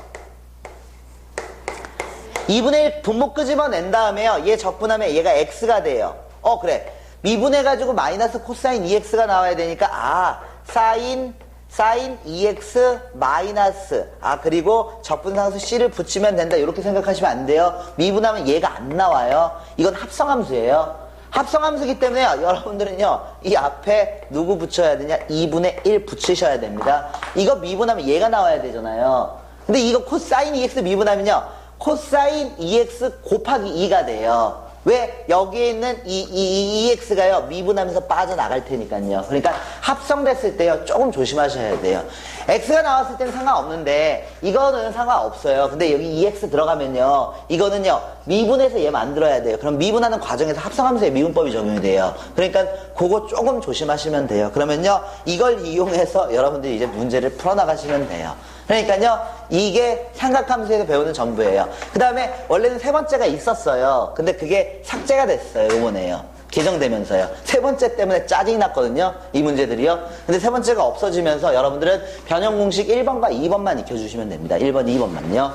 2분의 1 분모 끄집어낸 다음에요. 얘 적분하면 얘가 x가 돼요. 그래. 미분해가지고 마이너스 코사인 2x가 나와야 되니까 사인 2x 마이너스 그리고 적분상수 c를 붙이면 된다. 이렇게 생각하시면 안 돼요. 미분하면 얘가 안 나와요. 이건 합성함수예요. 합성함수기 때문에요. 여러분들은요 이 앞에 누구 붙여야 되냐? 2분의 1 붙이셔야 됩니다. 이거 미분하면 얘가 나와야 되잖아요. 근데 이거 코사인 2x 미분하면요 코사인 2x 곱하기 2가 돼요. 왜? 여기에 있는 이 2x가요 미분하면서 빠져나갈 테니까요. 그러니까 합성됐을 때요 조금 조심하셔야 돼요. x가 나왔을 때는 상관없는데 이거는 상관없어요. 근데 여기 2x 들어가면요 이거는요 미분해서 얘 만들어야 돼요. 그럼 미분하는 과정에서 합성함수의 미분법이 적용이 돼요. 그러니까 그거 조금 조심하시면 돼요. 그러면요 이걸 이용해서 여러분들이 이제 문제를 풀어나가시면 돼요. 그러니까요 이게 삼각함수에서 배우는 전부예요. 그 다음에 원래는 세 번째가 있었어요. 근데 그게 삭제가 됐어요. 요번에요. 개정되면서요. 세 번째 때문에 짜증이 났거든요. 이 문제들이요. 근데 세 번째가 없어지면서 여러분들은 변형공식 1번과 2번만 익혀주시면 됩니다. 1번, 2번만요.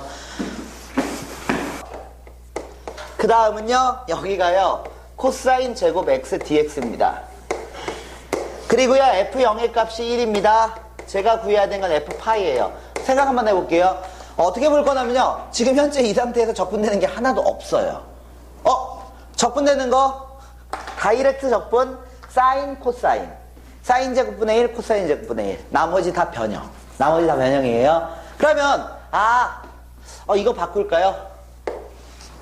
그 다음은요 여기가요 코사인 제곱 x dx입니다. 그리고요 f0의 값이 1입니다. 제가 구해야 되는 건 f파이예요. 생각 한번 해볼게요. 어떻게 볼 거냐면요. 지금 현재 이 상태에서 적분되는 게 하나도 없어요. 적분되는 거 다이렉트 적분 사인 코사인. 사인 제곱분의 1, 코사인 제곱분의 1. 나머지 다 변형. 나머지 다 변형이에요. 그러면 이거 바꿀까요?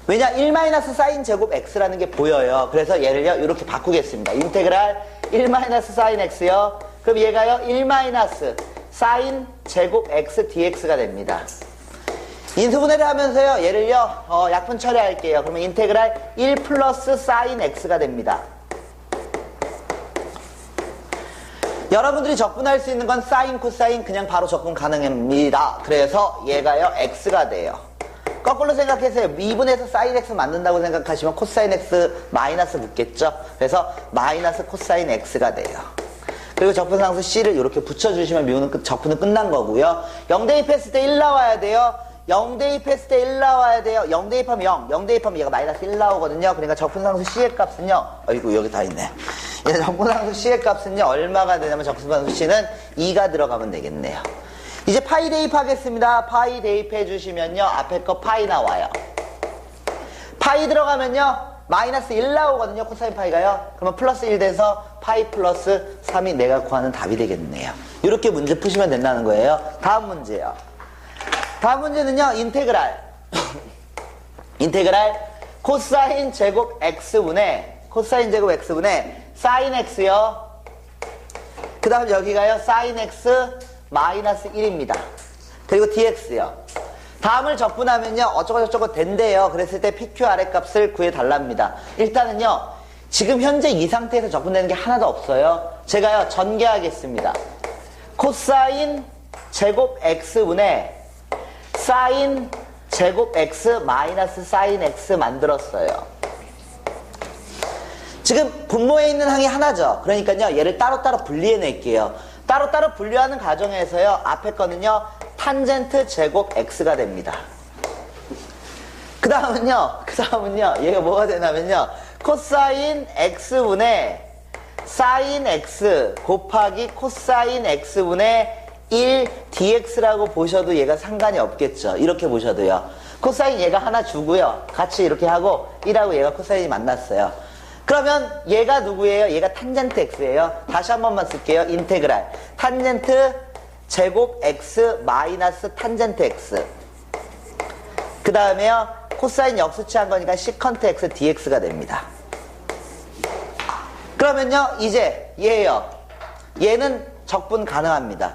왜냐? 1-사인 제곱 x라는 게 보여요. 그래서 얘를요 이렇게 바꾸겠습니다. 인테그랄 1-사인 x요. 그럼 얘가요 1-사인 제곱 x dx가 됩니다. 인수분해를 하면서요 얘를요 약분 처리할게요. 그러면 인테그랄 1 플러스 사인 x가 됩니다. 여러분들이 적분할 수 있는 건 사인, 코사인 그냥 바로 적분 가능합니다. 그래서 얘가요 x가 돼요. 거꾸로 생각해서요. 미분해서 사인 x 만든다고 생각하시면 코사인 x 마이너스 붙겠죠. 그래서 마이너스 코사인 x가 돼요. 그리고 적분상수 c를 이렇게 붙여주시면 적분은 끝난 거고요. 0 대입했을 때 1 나와야 돼요. 0 대입했을 때 1 나와야 돼요. 0 대입하면 0, 0 대입하면 얘가 마이너스 1 나오거든요. 그러니까 적분상수 c의 값은요. 어이구 여기 다 있네. 적분상수 c의 값은요. 얼마가 되냐면 적분상수 c는 2가 들어가면 되겠네요. 이제 파이 대입하겠습니다. 파이 대입해 주시면요. 앞에 거 파이 나와요. 파이 들어가면요. 마이너스 1 나오거든요. 코사인 파이가요. 그러면 플러스 1 돼서 파이 플러스 3이 내가 구하는 답이 되겠네요. 이렇게 문제 푸시면 된다는 거예요. 다음 문제요. 다음 문제는요. 인테그랄 코사인 제곱 x분의 사인 x요. 그 다음 여기가요. 사인 x 마이너스 1입니다. 그리고 dx요. 다음을 적분하면요. 어쩌고저쩌고 된대요. 그랬을 때 PQ 아래 값을 구해달랍니다. 일단은요. 지금 현재 이 상태에서 적분되는 게 하나도 없어요. 제가요. 전개하겠습니다. 코사인 제곱 x분의 사인 제곱 x 마이너스 사인 x 만들었어요. 지금 분모에 있는 항이 하나죠. 그러니까요. 얘를 따로따로 분리해낼게요. 따로따로 분류하는 과정에서요. 앞에 거는요. 탄젠트 제곱 x가 됩니다. 그 다음은요. 얘가 뭐가 되냐면요. 코사인 x분의 사인 x 곱하기 코사인 x분의 1 dx라고 보셔도 얘가 상관이 없겠죠. 이렇게 보셔도요. 코사인 얘가 하나 주고요. 같이 이렇게 하고 1하고 얘가 코사인이 만났어요. 그러면 얘가 누구예요? 얘가 탄젠트 x예요. 다시 한 번만 쓸게요. 인테그랄 탄젠트 제곱 x 마이너스 탄젠트 x. 그 다음에요. 코사인 역수치한 거니까 시컨트 x dx가 됩니다. 그러면요. 이제 얘예요. 얘는 적분 가능합니다.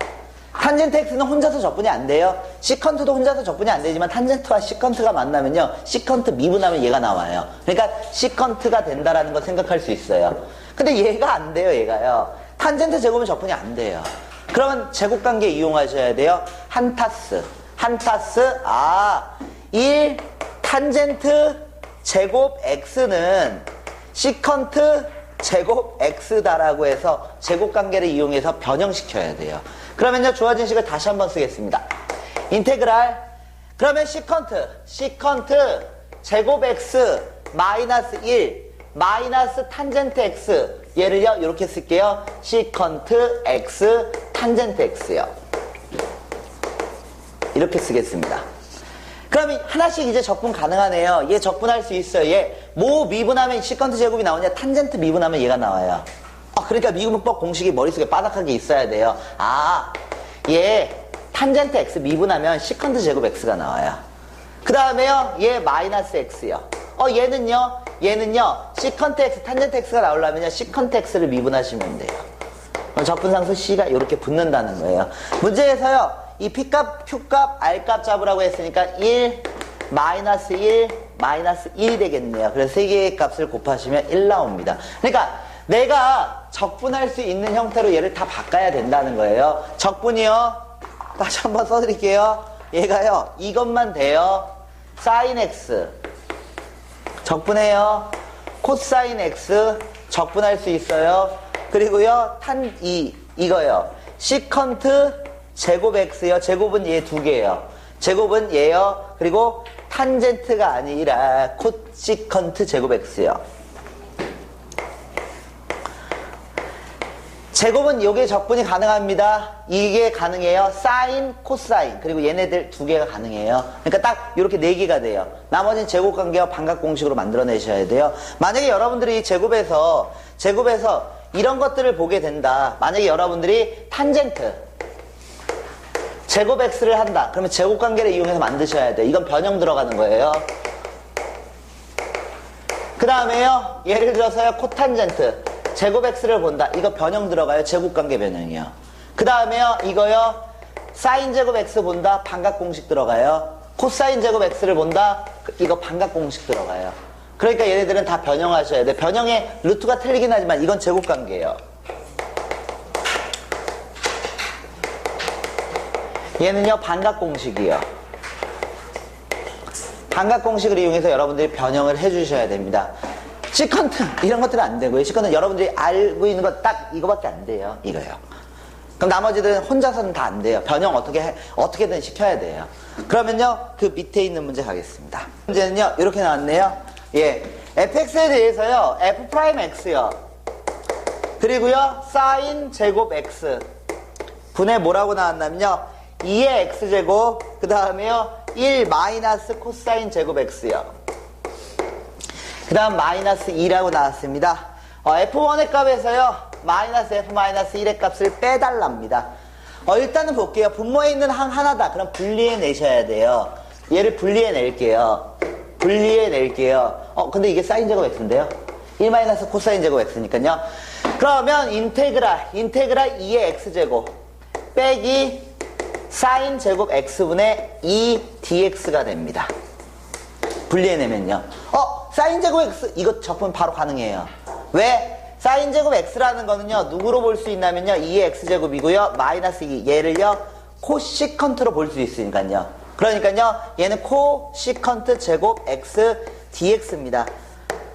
탄젠트 x는 혼자서 적분이 안 돼요. 시컨트도 혼자서 적분이 안 되지만 탄젠트와 시컨트가 만나면요. 시컨트 미분하면 얘가 나와요. 그러니까 시컨트가 된다라는 걸 생각할 수 있어요. 근데 얘가 안 돼요. 얘가요. 탄젠트 제곱은 적분이 안 돼요. 그러면 제곱관계 이용하셔야 돼요. 한타스 1 탄젠트 제곱 x는 시컨트 제곱 x다라고 해서 제곱관계를 이용해서 변형시켜야 돼요. 그러면요. 주어진 식을 다시 한번 쓰겠습니다. 인테그랄 그러면 시컨트 제곱 x 마이너스 1 마이너스 탄젠트 x 얘를요. 이렇게 쓸게요. 시컨트 x 탄젠트 x요. 이렇게 쓰겠습니다. 그럼 하나씩 이제 적분 가능하네요. 얘 적분할 수 있어요. 얘 뭐 미분하면 시컨트 제곱이 나오냐? 탄젠트 미분하면 얘가 나와요. 그러니까 미분법 공식이 머릿속에 빠닥하게 있어야 돼요. 얘 탄젠트 x 미분하면 시컨트 제곱 x가 나와요. 그 다음에요. 얘 마이너스 x요. 얘는요. 시컨트 x 탄젠트 x가 나오려면요. 시컨트 x를 미분하시면 돼요. 적분상수 c가 이렇게 붙는다는 거예요. 문제에서요. 이 p값, q값, r값 잡으라고 했으니까 1, 마이너스 1, 마이너스 1이 되겠네요. 그래서 세 개의 값을 곱하시면 1 나옵니다. 그러니까 내가 적분할 수 있는 형태로 얘를 다 바꿔야 된다는 거예요. 적분이요. 다시 한번 써드릴게요. 얘가요. 이것만 돼요. 사인 x 적분해요. 코사인 x 적분할 수 있어요. 그리고요. 이거요. 시컨트 제곱 x요. 제곱은 얘 두 개예요. 제곱은 얘요. 그리고 탄젠트가 아니라 코시컨트 제곱 x요. 제곱은 요게 적분이 가능합니다. 이게 가능해요. 사인, 코사인. 그리고 얘네들 두 개가 가능해요. 그러니까 딱 이렇게 네 개가 돼요. 나머지는 제곱관계와 반각 공식으로 만들어내셔야 돼요. 만약에 여러분들이 제곱에서 이런 것들을 보게 된다. 만약에 여러분들이 탄젠트 제곱 x를 한다. 그러면 제곱관계를 이용해서 만드셔야 돼. 이건 변형 들어가는 거예요. 그 다음에요, 예를 들어서요, 코탄젠트 제곱 x를 본다. 이거 변형 들어가요. 제곱관계 변형이요. 그 다음에요, 이거요, 사인 제곱 x 본다. 반각공식 들어가요. 코사인 제곱 x를 본다. 이거 반각공식 들어가요. 그러니까 얘네들은 다 변형하셔야 돼. 변형의 루트가 틀리긴 하지만 이건 제곱관계예요. 얘는요, 반각공식이요. 반각공식을 이용해서 여러분들이 변형을 해주셔야 됩니다. 시컨트 이런 것들은 안 되고요. 시컨트 여러분들이 알고 있는 거 딱 이거밖에 안 돼요. 이거요. 그럼 나머지들은 혼자서는 다 안 돼요. 변형 어떻게든 시켜야 돼요. 그러면요, 그 밑에 있는 문제 가겠습니다. 문제는요, 이렇게 나왔네요. 예, fx에 대해서요, f'x요. 그리고요, 사인 제곱 x 분의 뭐라고 나왔냐면요, 2의 x제곱, 그 다음에요, 1 마이너스 코사인 제곱 x요. 그 다음 마이너스 2라고 나왔습니다. f1의 값에서요, 마이너스 f 마이너스 1의 값을 빼달랍니다. 일단은 볼게요. 분모에 있는 항 하나다. 그럼 분리해 내셔야 돼요. 얘를 분리해 낼게요. 근데 이게 사인 제곱 x인데요. 1 마이너스 코사인 제곱 x니까요. 그러면 인테그랄 2의 x제곱 빼기 사인 제곱 x분의 2 dx가 됩니다. 분리해내면요. 사인 제곱 x 이거 적분 바로 가능해요. 왜? 사인 제곱 x라는 거는요, 누구로 볼 수 있냐면요, 2의 x제곱이고요, 마이너스 2 얘를요, 코시컨트로 볼 수 있으니까요. 그러니까요, 얘는 코시컨트 제곱 x dx입니다.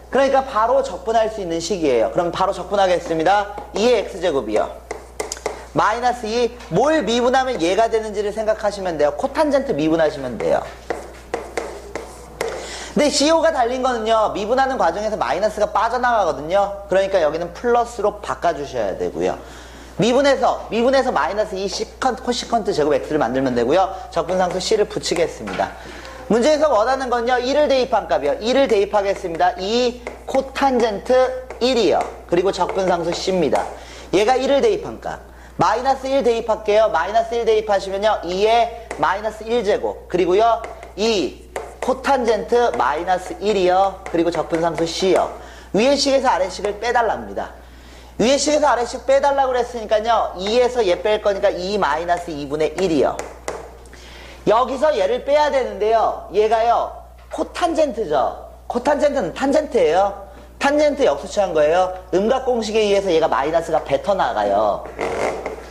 그러니까 바로 적분할 수 있는 식이에요. 그럼 바로 적분하겠습니다. 2의 x제곱이요. 마이너스 2, 뭘 미분하면 얘가 되는지를 생각하시면 돼요. 코탄젠트 미분하시면 돼요. 근데 CO가 달린 거는요, 미분하는 과정에서 마이너스가 빠져나가거든요. 그러니까 여기는 플러스로 바꿔주셔야 되고요. 미분해서 마이너스 2 코시컨트 제곱 x를 만들면 되고요. 적분상수 c를 붙이겠습니다. 문제에서 원하는 건요, 1을 대입한 값이요. 1을 대입하겠습니다. 2 코탄젠트 1이요. 그리고 적분상수 c입니다. 얘가 1을 대입한 값. 마이너스 1 대입할게요. 마이너스 1 대입하시면요, 2의 마이너스 1제곱. 그리고요, 2 코탄젠트 마이너스 1이요. 그리고 적분상수 c요. 위의 식에서 아래 식을 빼달랍니다. 위의 식에서 아래 식 빼달라고 그랬으니까요, 2에서 얘 뺄 거니까 2 마이너스 2분의 1이요. 여기서 얘를 빼야 되는데요, 얘가요, 코탄젠트죠. 코탄젠트는 탄젠트예요. 탄젠트 역수치한 거예요. 음각공식에 의해서 얘가 마이너스가 뱉어나가요.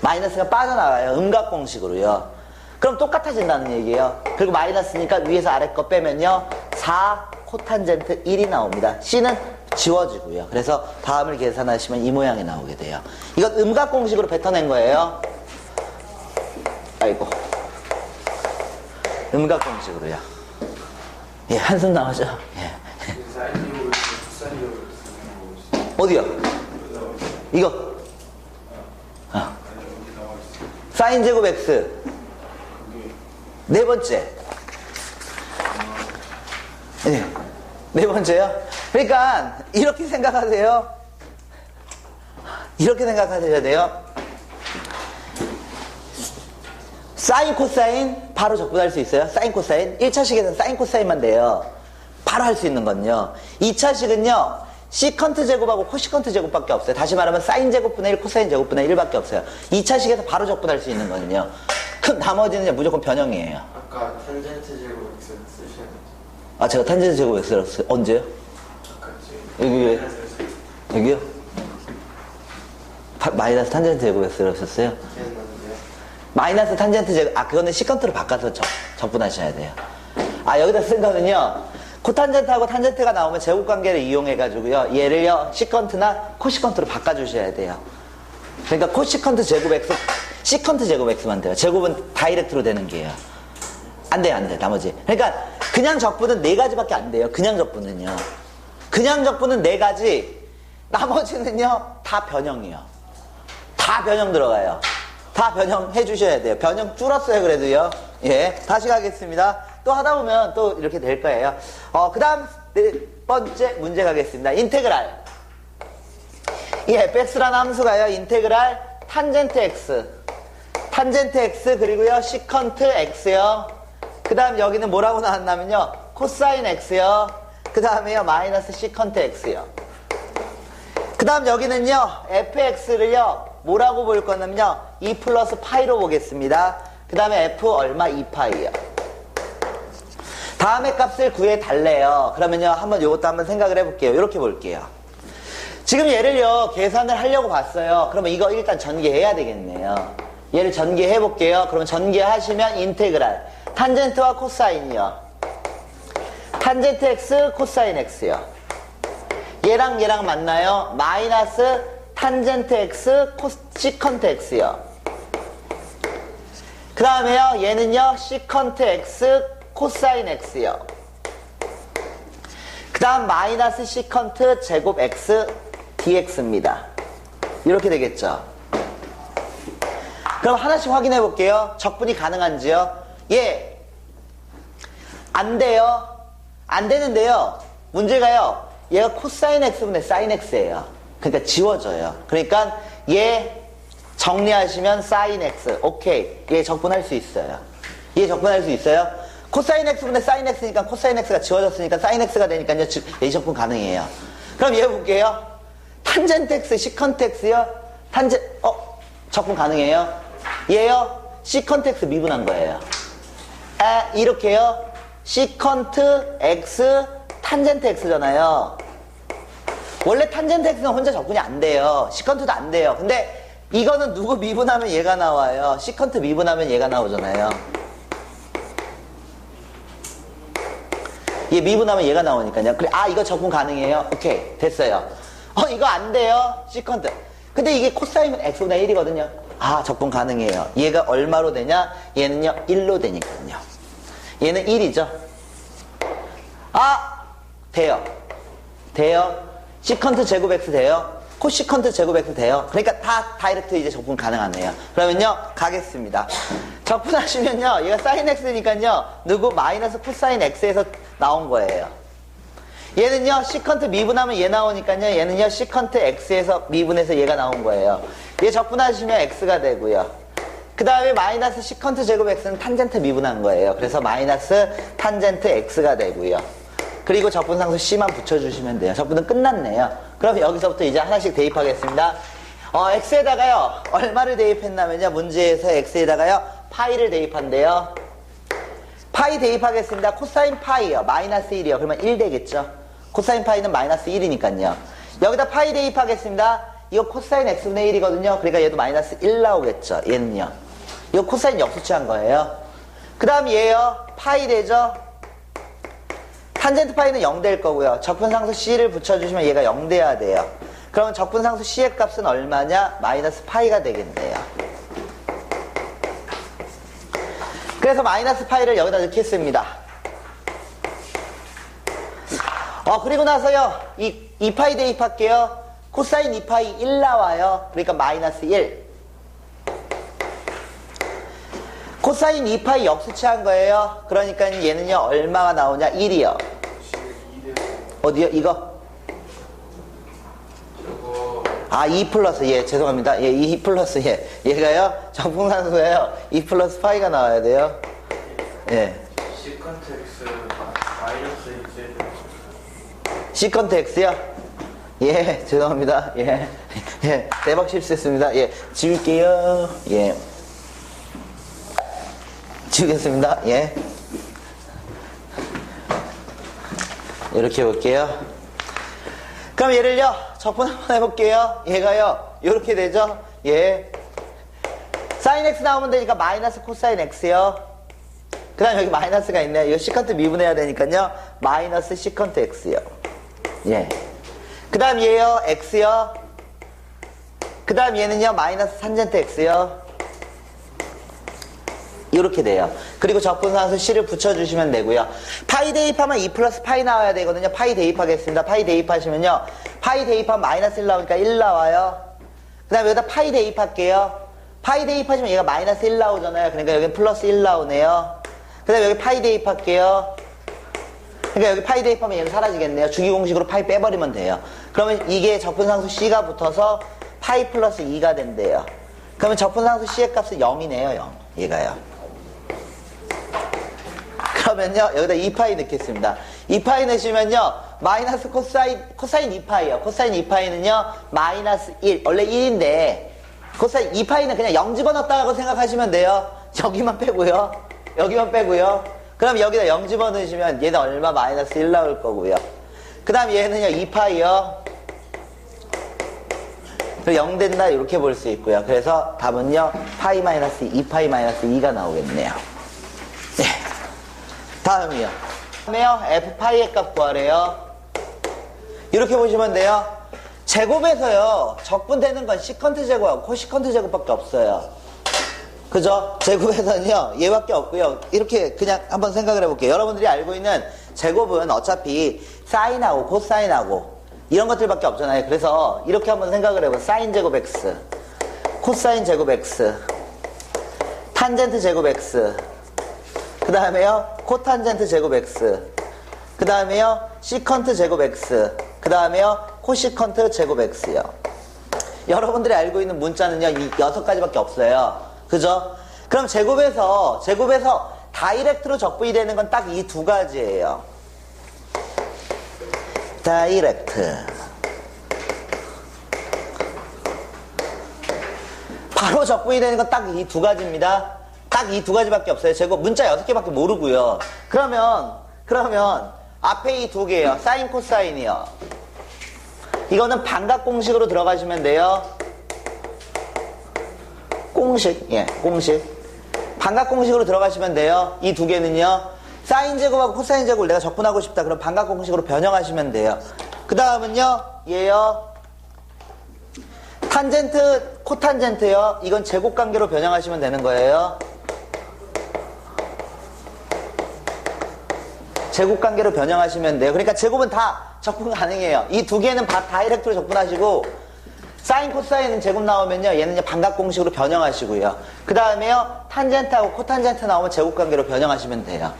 마이너스가 빠져나가요. 음각공식으로요. 그럼 똑같아진다는 얘기예요. 그리고 마이너스니까 위에서 아래 거 빼면요, 4 코탄젠트 1이 나옵니다. C는 지워지고요. 그래서 다음을 계산하시면 이 모양이 나오게 돼요. 이건 음각공식으로 뱉어낸 거예요. 아이고. 음각공식으로요. 예, 한숨 나오죠? 예. 어디요? 이거. 사인 제곱 x. 네 번째. 네. 네 번째요? 그러니까, 이렇게 생각하세요. 이렇게 생각하셔야 돼요. 사인, 코사인, 바로 적분할 수 있어요. 사인, 코사인. 1차식에서는 사인, 코사인만 돼요. 바로 할 수 있는 건요. 2차식은요, 시컨트 제곱하고 코시컨트 제곱밖에 없어요. 다시 말하면 사인 제곱분의 1, 코사인 제곱분의 1밖에 없어요. 2차식에서 바로 적분할 수 있는 거는요. 그럼 나머지는 무조건 변형이에요. 아까 탄젠트 제곱 x 쓰셔야 되죠. 아, 제가 탄젠트 제곱 x를 썼어요. 언제요? 아까 여기, 여기요? 마이너스 탄젠트 제곱 x를 썼어요? 마이너스 탄젠트 제곱, 그거는 시컨트로 바꿔서 적분하셔야 돼요. 여기다 쓴 거는요, 코탄젠트하고 탄젠트가 나오면 제곱관계를 이용해가지고요, 얘를요, 시컨트나 코시컨트로 바꿔주셔야 돼요. 그러니까 코시컨트 제곱 x, 시컨트 제곱 x만 돼요. 제곱은 다이렉트로 되는 게요. 안 돼요, 안 돼, 나머지. 그러니까, 그냥 적분은 4가지밖에 안 돼요. 그냥 적분은요. 그냥 적분은 4가지, 나머지는요, 다 변형이요. 다 변형 들어가요. 다 변형해 주셔야 돼요. 변형 줄었어요, 그래도요. 예. 다시 가겠습니다. 또 하다 보면 또 이렇게 될 거예요. 그 다음 네 번째 문제 가겠습니다. 인테그랄. 이 fx라는 함수가요, 인테그랄 탄젠트 x. 탄젠트 x, 그리고요, 시컨트 x요. 그 다음 여기는 뭐라고 나왔냐면요, 코사인 x요. 그 다음에요, 마이너스 시컨트 x요. 그 다음 여기는요, fx를요, 뭐라고 볼 거냐면요, 2 플러스 파이로 보겠습니다. 그 다음에 f 얼마? 2파이요. 다음의 값을 구해달래요. 그러면요, 한번 요것도 한번 생각을 해볼게요. 이렇게 볼게요. 지금 얘를요, 계산을 하려고 봤어요. 그러면 이거 일단 전개해야 되겠네요. 얘를 전개해 볼게요. 그러면 전개하시면 인테그랄 탄젠트와 코사인이요. 탄젠트 x, 코사인 x요. 얘랑 얘랑 만나요. 마이너스 탄젠트 x, 시컨트 x요. 그 다음에요, 얘는요, 시컨트 x, 코사인 x요. 그 다음 마이너스 시컨트 제곱 x dx입니다. 이렇게 되겠죠. 그럼 하나씩 확인해 볼게요. 적분이 가능한지요? 예. 안 돼요. 안 되는데요. 문제가요, 얘가 코사인 x분의 사인 x예요. 그러니까 지워져요. 그러니까 얘 정리하시면 사인 x. 오케이. 얘 적분할 수 있어요. 얘 적분할 수 있어요. 코사인 x분의 사인 x니까 코사인 x가 지워졌으니까 사인 x가 되니까요, 얘 적분 가능해요. 그럼 얘 볼게요. 탄젠트 x, 시컨트 x요. 적분 가능해요. 얘요, 시컨트 x 미분한 거예요. 이렇게요. 시컨트 x, 탄젠트 x잖아요. 원래 탄젠트 x는 혼자 적분이 안 돼요. 시컨트도 안 돼요. 근데 이거는 누구 미분하면 얘가 나와요. 시컨트 미분하면 얘가 나오잖아요. 얘 미분하면 얘가 나오니까요. 그래, 이거 적분 가능해요. 오케이, 됐어요. 이거 안 돼요. 시컨트. 근데 이게 코사인은 x분의 1이거든요. 적분 가능해요. 얘가 얼마로 되냐? 얘는요, 1로 되니까요. 얘는 1이죠. 돼요. 돼요. 시컨트 제곱 x 돼요. 코시컨트 제곱 x 돼요. 그러니까 다 다이렉트 이제 적분 가능하네요. 그러면요, 가겠습니다. 적분하시면요, 얘가 사인 x니까요, 누구? 마이너스 코사인 x에서 나온 거예요. 얘는요, 시컨트 미분하면 얘 나오니까요, 얘는요, 시컨트 x에서 미분해서 얘가 나온 거예요. 얘 적분하시면 x가 되고요. 그 다음에 마이너스 시컨트 제곱 x는 탄젠트 미분한 거예요. 그래서 마이너스 탄젠트 x가 되고요. 그리고 적분상수 c만 붙여주시면 돼요. 적분은 끝났네요. 그럼 여기서부터 이제 하나씩 대입하겠습니다. x에다가요, 얼마를 대입했냐면요, 문제에서 x에다가요, 파이를 대입한대요. 파이 대입하겠습니다. 코사인 파이요. 마이너스 1이요. 그러면 1 되겠죠. 코사인 파이는 마이너스 1이니까요. 여기다 파이 대입하겠습니다. 이거 코사인 x분의 1이거든요. 그러니까 얘도 마이너스 1 나오겠죠. 얘는요. 이거 코사인 역수치한 거예요. 그 다음 얘요. 파이 되죠. 탄젠트 파이는 0 될 거고요. 적분상수 c를 붙여주시면 얘가 0 돼야 돼요. 그러면 적분상수 c의 값은 얼마냐? 마이너스 파이가 되겠네요. 그래서 마이너스 파이를 여기다 넣겠습니다. 그리고 나서요, 이 2파이 대입할게요. 코사인 2파이 1 나와요. 그러니까 마이너스 1. 코사인 2파이 역수치한 거예요. 그러니까 얘는요, 얼마가 나오냐? 1이요. 어디요? 이거? 2 플러스, 죄송합니다. 2 플러스, 얘가요, 적분상수예요. 2 플러스 파이가 나와야 돼요. 시컨트 x 마이너스 1 시컨트 x요? 죄송합니다. 대박 실수했습니다. 지울게요. 지우겠습니다. 이렇게 해볼게요. 그럼 얘를요, 적분 한번 해볼게요. 얘가요, 이렇게 되죠? 사인 x 나오면 되니까 마이너스 코사인 x요. 그 다음 여기 마이너스가 있네요. 이거 시컨트 미분해야 되니까요, 마이너스 시컨트 x요. 그 다음 얘요, x요. 그 다음 얘는요, 마이너스 탄젠트 x요. 이렇게 돼요. 그리고 적분상수 c를 붙여주시면 되고요. 파이 대입하면 2 플러스 파이 나와야 되거든요. 파이 대입하겠습니다. 파이 대입하시면요, 파이 대입하면 마이너스 1 나오니까 1 나와요. 그 다음에 여기다 파이 대입할게요. 파이 대입하시면 얘가 마이너스 1 나오잖아요. 그러니까 여기 플러스 1 나오네요. 그 다음에 여기 파이 대입할게요. 그러니까 여기 파이 대입하면 얘는 사라지겠네요. 주기 공식으로 파이 빼버리면 돼요. 그러면 이게 적분상수 C가 붙어서 파이 플러스 2가 된대요. 그러면 적분상수 C의 값은 0이네요. 0. 얘가요. 그러면요, 여기다 2파이 넣겠습니다. 2파이 넣으시면요, 마이너스 코사인 2파이요. 코사인 2파이는요, 마이너스 1. 원래 1인데, 코사인 2파이는 그냥 0 집어넣었다고 생각하시면 돼요. 여기만 빼고요. 여기만 빼고요. 그럼 여기다 0 집어넣으시면 얘는 얼마? 마이너스 1 나올 거고요. 그 다음 얘는요, 2파이요. 0 된다, 이렇게 볼 수 있고요. 그래서 답은요, 파이 마이너스 2파이 마이너스 2가 나오겠네요. 네. 다음이요. 다음에요, f파이의 값 구하래요. 이렇게 보시면 돼요. 제곱에서요, 적분되는 건 시컨트 제곱하고 코시컨트 제곱밖에 없어요. 그죠? 제곱에서는요, 얘밖에 없고요. 이렇게 그냥 한번 생각을 해볼게요. 여러분들이 알고 있는 제곱은 어차피 사인하고 코사인하고 이런 것들밖에 없잖아요. 그래서 이렇게 한번 생각을 해봐요. 사인 제곱 x, 코사인 제곱 x, 탄젠트 제곱 x, 그 다음에요, 코탄젠트 제곱 x, 그 다음에요, 시컨트 제곱 x, 그 다음에요, 코시컨트 제곱 x요. 여러분들이 알고 있는 문자는요, 이 6가지밖에 없어요. 그죠? 그럼 제곱에서 다이렉트로 적분이 되는 건 딱 이 2가지예요. 다이렉트. 바로 적분이 되는 건 딱 이 2가지입니다. 딱 이 2가지밖에 없어요. 제곱 문자 6개밖에 모르고요. 그러면 앞에 이 2개요. 사인 코사인이요. 이거는 반각 공식으로 들어가시면 돼요. 공식. 반각 공식으로 들어가시면 돼요. 이 2개는요. 사인 제곱하고 코사인 제곱을 내가 적분하고 싶다. 그럼 반각 공식으로 변형하시면 돼요. 그 다음은요. 얘요. 탄젠트, 코탄젠트요. 이건 제곱 관계로 변형하시면 되는 거예요. 제곱 관계로 변형하시면 돼요. 그러니까 제곱은 다 적분 가능해요. 이 2개는 다이렉트로 적분하시고, 사인 코사인은 제곱 나오면요, 얘는 반각 공식으로 변형하시고요. 그 다음에요, 탄젠트하고 코탄젠트 나오면 제곱 관계로 변형하시면 돼요.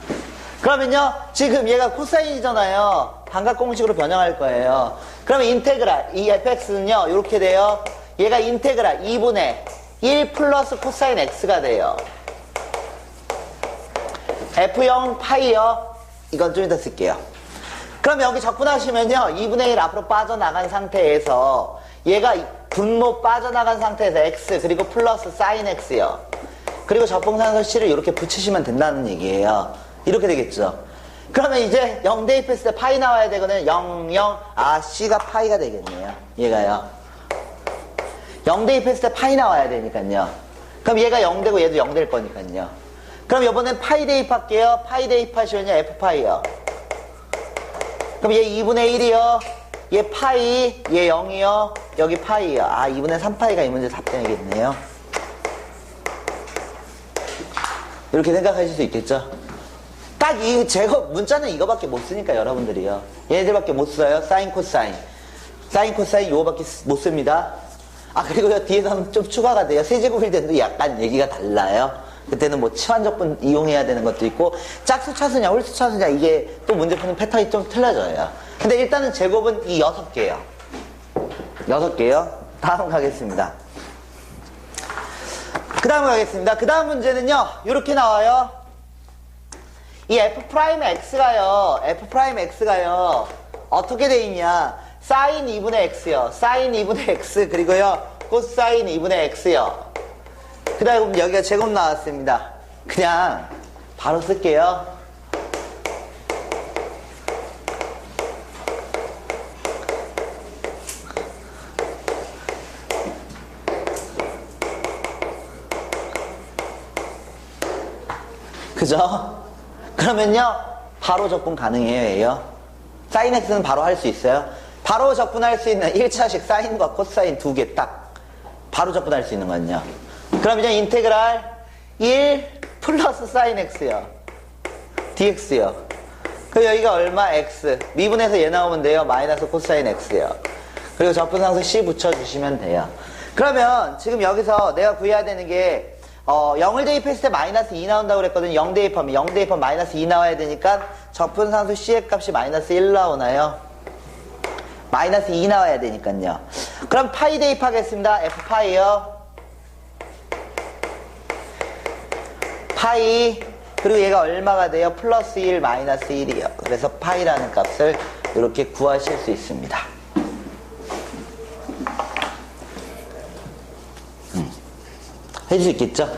그러면요, 지금 얘가 코사인이잖아요. 반각 공식으로 변형할 거예요. 그러면 인테그랄, 이 fx는요, 이렇게 돼요. 얘가 인테그랄 2분의 1 플러스 코사인 x가 돼요. f0 파이요. 이건 좀 이따 쓸게요. 그럼 여기 적분하시면요, 2분의 1 앞으로 빠져나간 상태에서 얘가 분모 빠져나간 상태에서 x 그리고 플러스 사인 x요. 그리고 적분상수 c를 이렇게 붙이시면 된다는 얘기예요. 이렇게 되겠죠. 그러면 이제 0 대입했을 때 파이 나와야 되거든요. 0, 0. 아, c가 파이가 되겠네요. 얘가요. 0 대입했을 때 파이 나와야 되니까요. 그럼 얘가 0 되고 얘도 0 될 거니까요. 그럼 이번엔 파이 대입할게요. 파이 대입하시면요, f파이요. 그럼 얘 2분의 1이요. 얘 파이, 얘 0이요. 여기 파이요. 아, 2분의 3파이가 이 문제 답변이겠네요. 이렇게 생각하실 수 있겠죠? 딱 이 제곱 문자는 이거밖에 못 쓰니까 여러분들이요. 얘네들밖에 못 써요. 사인 코사인. 사인 코사인 요거밖에 못 씁니다. 아, 그리고요, 뒤에서는 좀 추가가 돼요. 세제곱일 때도 약간 얘기가 달라요. 그때는 뭐 치환적분 이용해야 되는 것도 있고, 짝수 차수냐 홀수 차수냐 이게 또 문제 푸는 패턴이 좀 틀려져요. 근데 일단은 제곱은 이 6개요. 6개요. 다음 가겠습니다. 그 다음 가겠습니다. 그 다음 문제는요, 이렇게 나와요. 이 f'x가요, 어떻게 돼 있냐. 사인 2분의 x요. 사인 2분의 x, 그리고요, 코사인 2분의 x요. 그 다음 여기가 제곱 나왔습니다. 그냥 바로 쓸게요. 그죠? 그러면요, 바로 적분 가능해요, 얘요. 사인 x는 바로 할 수 있어요. 바로 적분할 수 있는 1차식 사인과 코사인 2개 딱 바로 적분할 수 있는 건요. 그럼 이제 인테그랄 1 플러스 사인 x요. dx요. 그럼 여기가 얼마? x. 미분해서 얘 나오면 돼요. 마이너스 코사인 x요. 그리고 적분상수 c 붙여주시면 돼요. 그러면 지금 여기서 내가 구해야 되는 게 0을 대입했을 때 마이너스 2 나온다고 그랬거든요. 0 대입하면 0 대입하면 마이너스 2 나와야 되니까 적분상수 C의 값이 마이너스 1 나오나요? 마이너스 2 나와야 되니까요. 그럼 파이 대입하겠습니다. F파이요. 파이, 그리고 얘가 얼마가 돼요? 플러스 1 마이너스 1이요. 그래서 파이라는 값을 이렇게 구하실 수 있습니다. 해줄 수 있겠죠?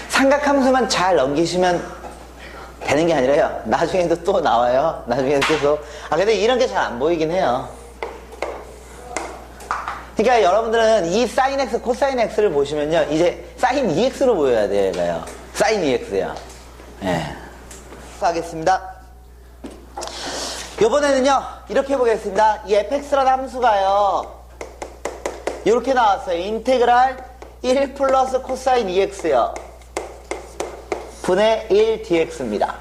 삼각함수만 잘 넘기시면 되는 게 아니라요. 나중에도 또 나와요. 나중에도 계속. 근데 이런 게 잘 안 보이긴 해요. 그러니까 여러분들은 이 sin x, 코사인 x를 보시면요. 이제 sin 2x로 보여야 돼요, 얘가요. sin 2x요. 예. 하겠습니다. 요번에는요, 이렇게 보겠습니다. 이 fx라는 함수가요, 이렇게 나왔어요. 인테그랄 1 플러스 코사인 2x요. 분의 1 dx입니다.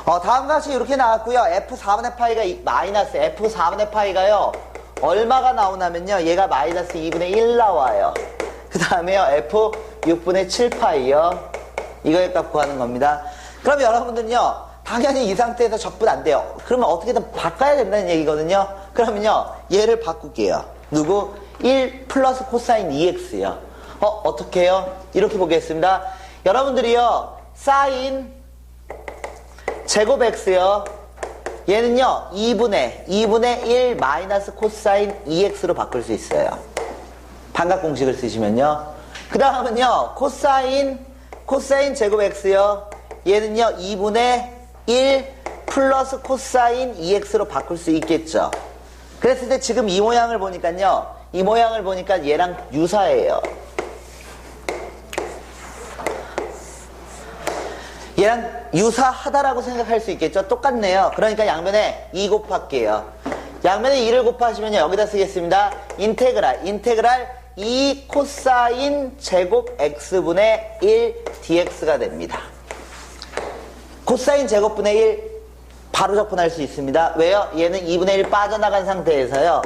다음과 같이 이렇게 나왔고요. f4분의 파이가 마이너스 f4분의 파이가요. 얼마가 나오냐면요. 얘가 마이너스 2분의 1 나와요. 그 다음에요. f 6분의 7파이요. 이거의 값 구하는 겁니다. 그럼 여러분들은요. 당연히 이 상태에서 적분 안 돼요. 그러면 어떻게든 바꿔야 된다는 얘기거든요. 그러면요. 얘를 바꿀게요. 누구? 1 플러스 코사인 2x요. 어떻게 해요? 이렇게 보겠습니다. 여러분들이요. 사인 제곱 x요. 얘는요. 2분의 1 마이너스 코사인 2x로 바꿀 수 있어요. 반각 공식을 쓰시면요. 그 다음은요. 코사인 제곱 x요. 얘는요. 2분의 1 플러스 코사인 2x로 바꿀 수 있겠죠. 그랬을 때 지금 이 모양을 보니까요. 이 모양을 보니까 얘랑 유사해요. 얘랑 유사하다라고 생각할 수 있겠죠. 똑같네요. 그러니까 양면에 2 곱할게요. 양면에 2를 곱하시면 여기다 쓰겠습니다. 인테그랄 2 코사인 제곱 x분의 1 dx가 됩니다. 코사인 제곱분의 1 바로 적분할 수 있습니다. 왜요? 얘는 2분의 1 빠져나간 상태에서요.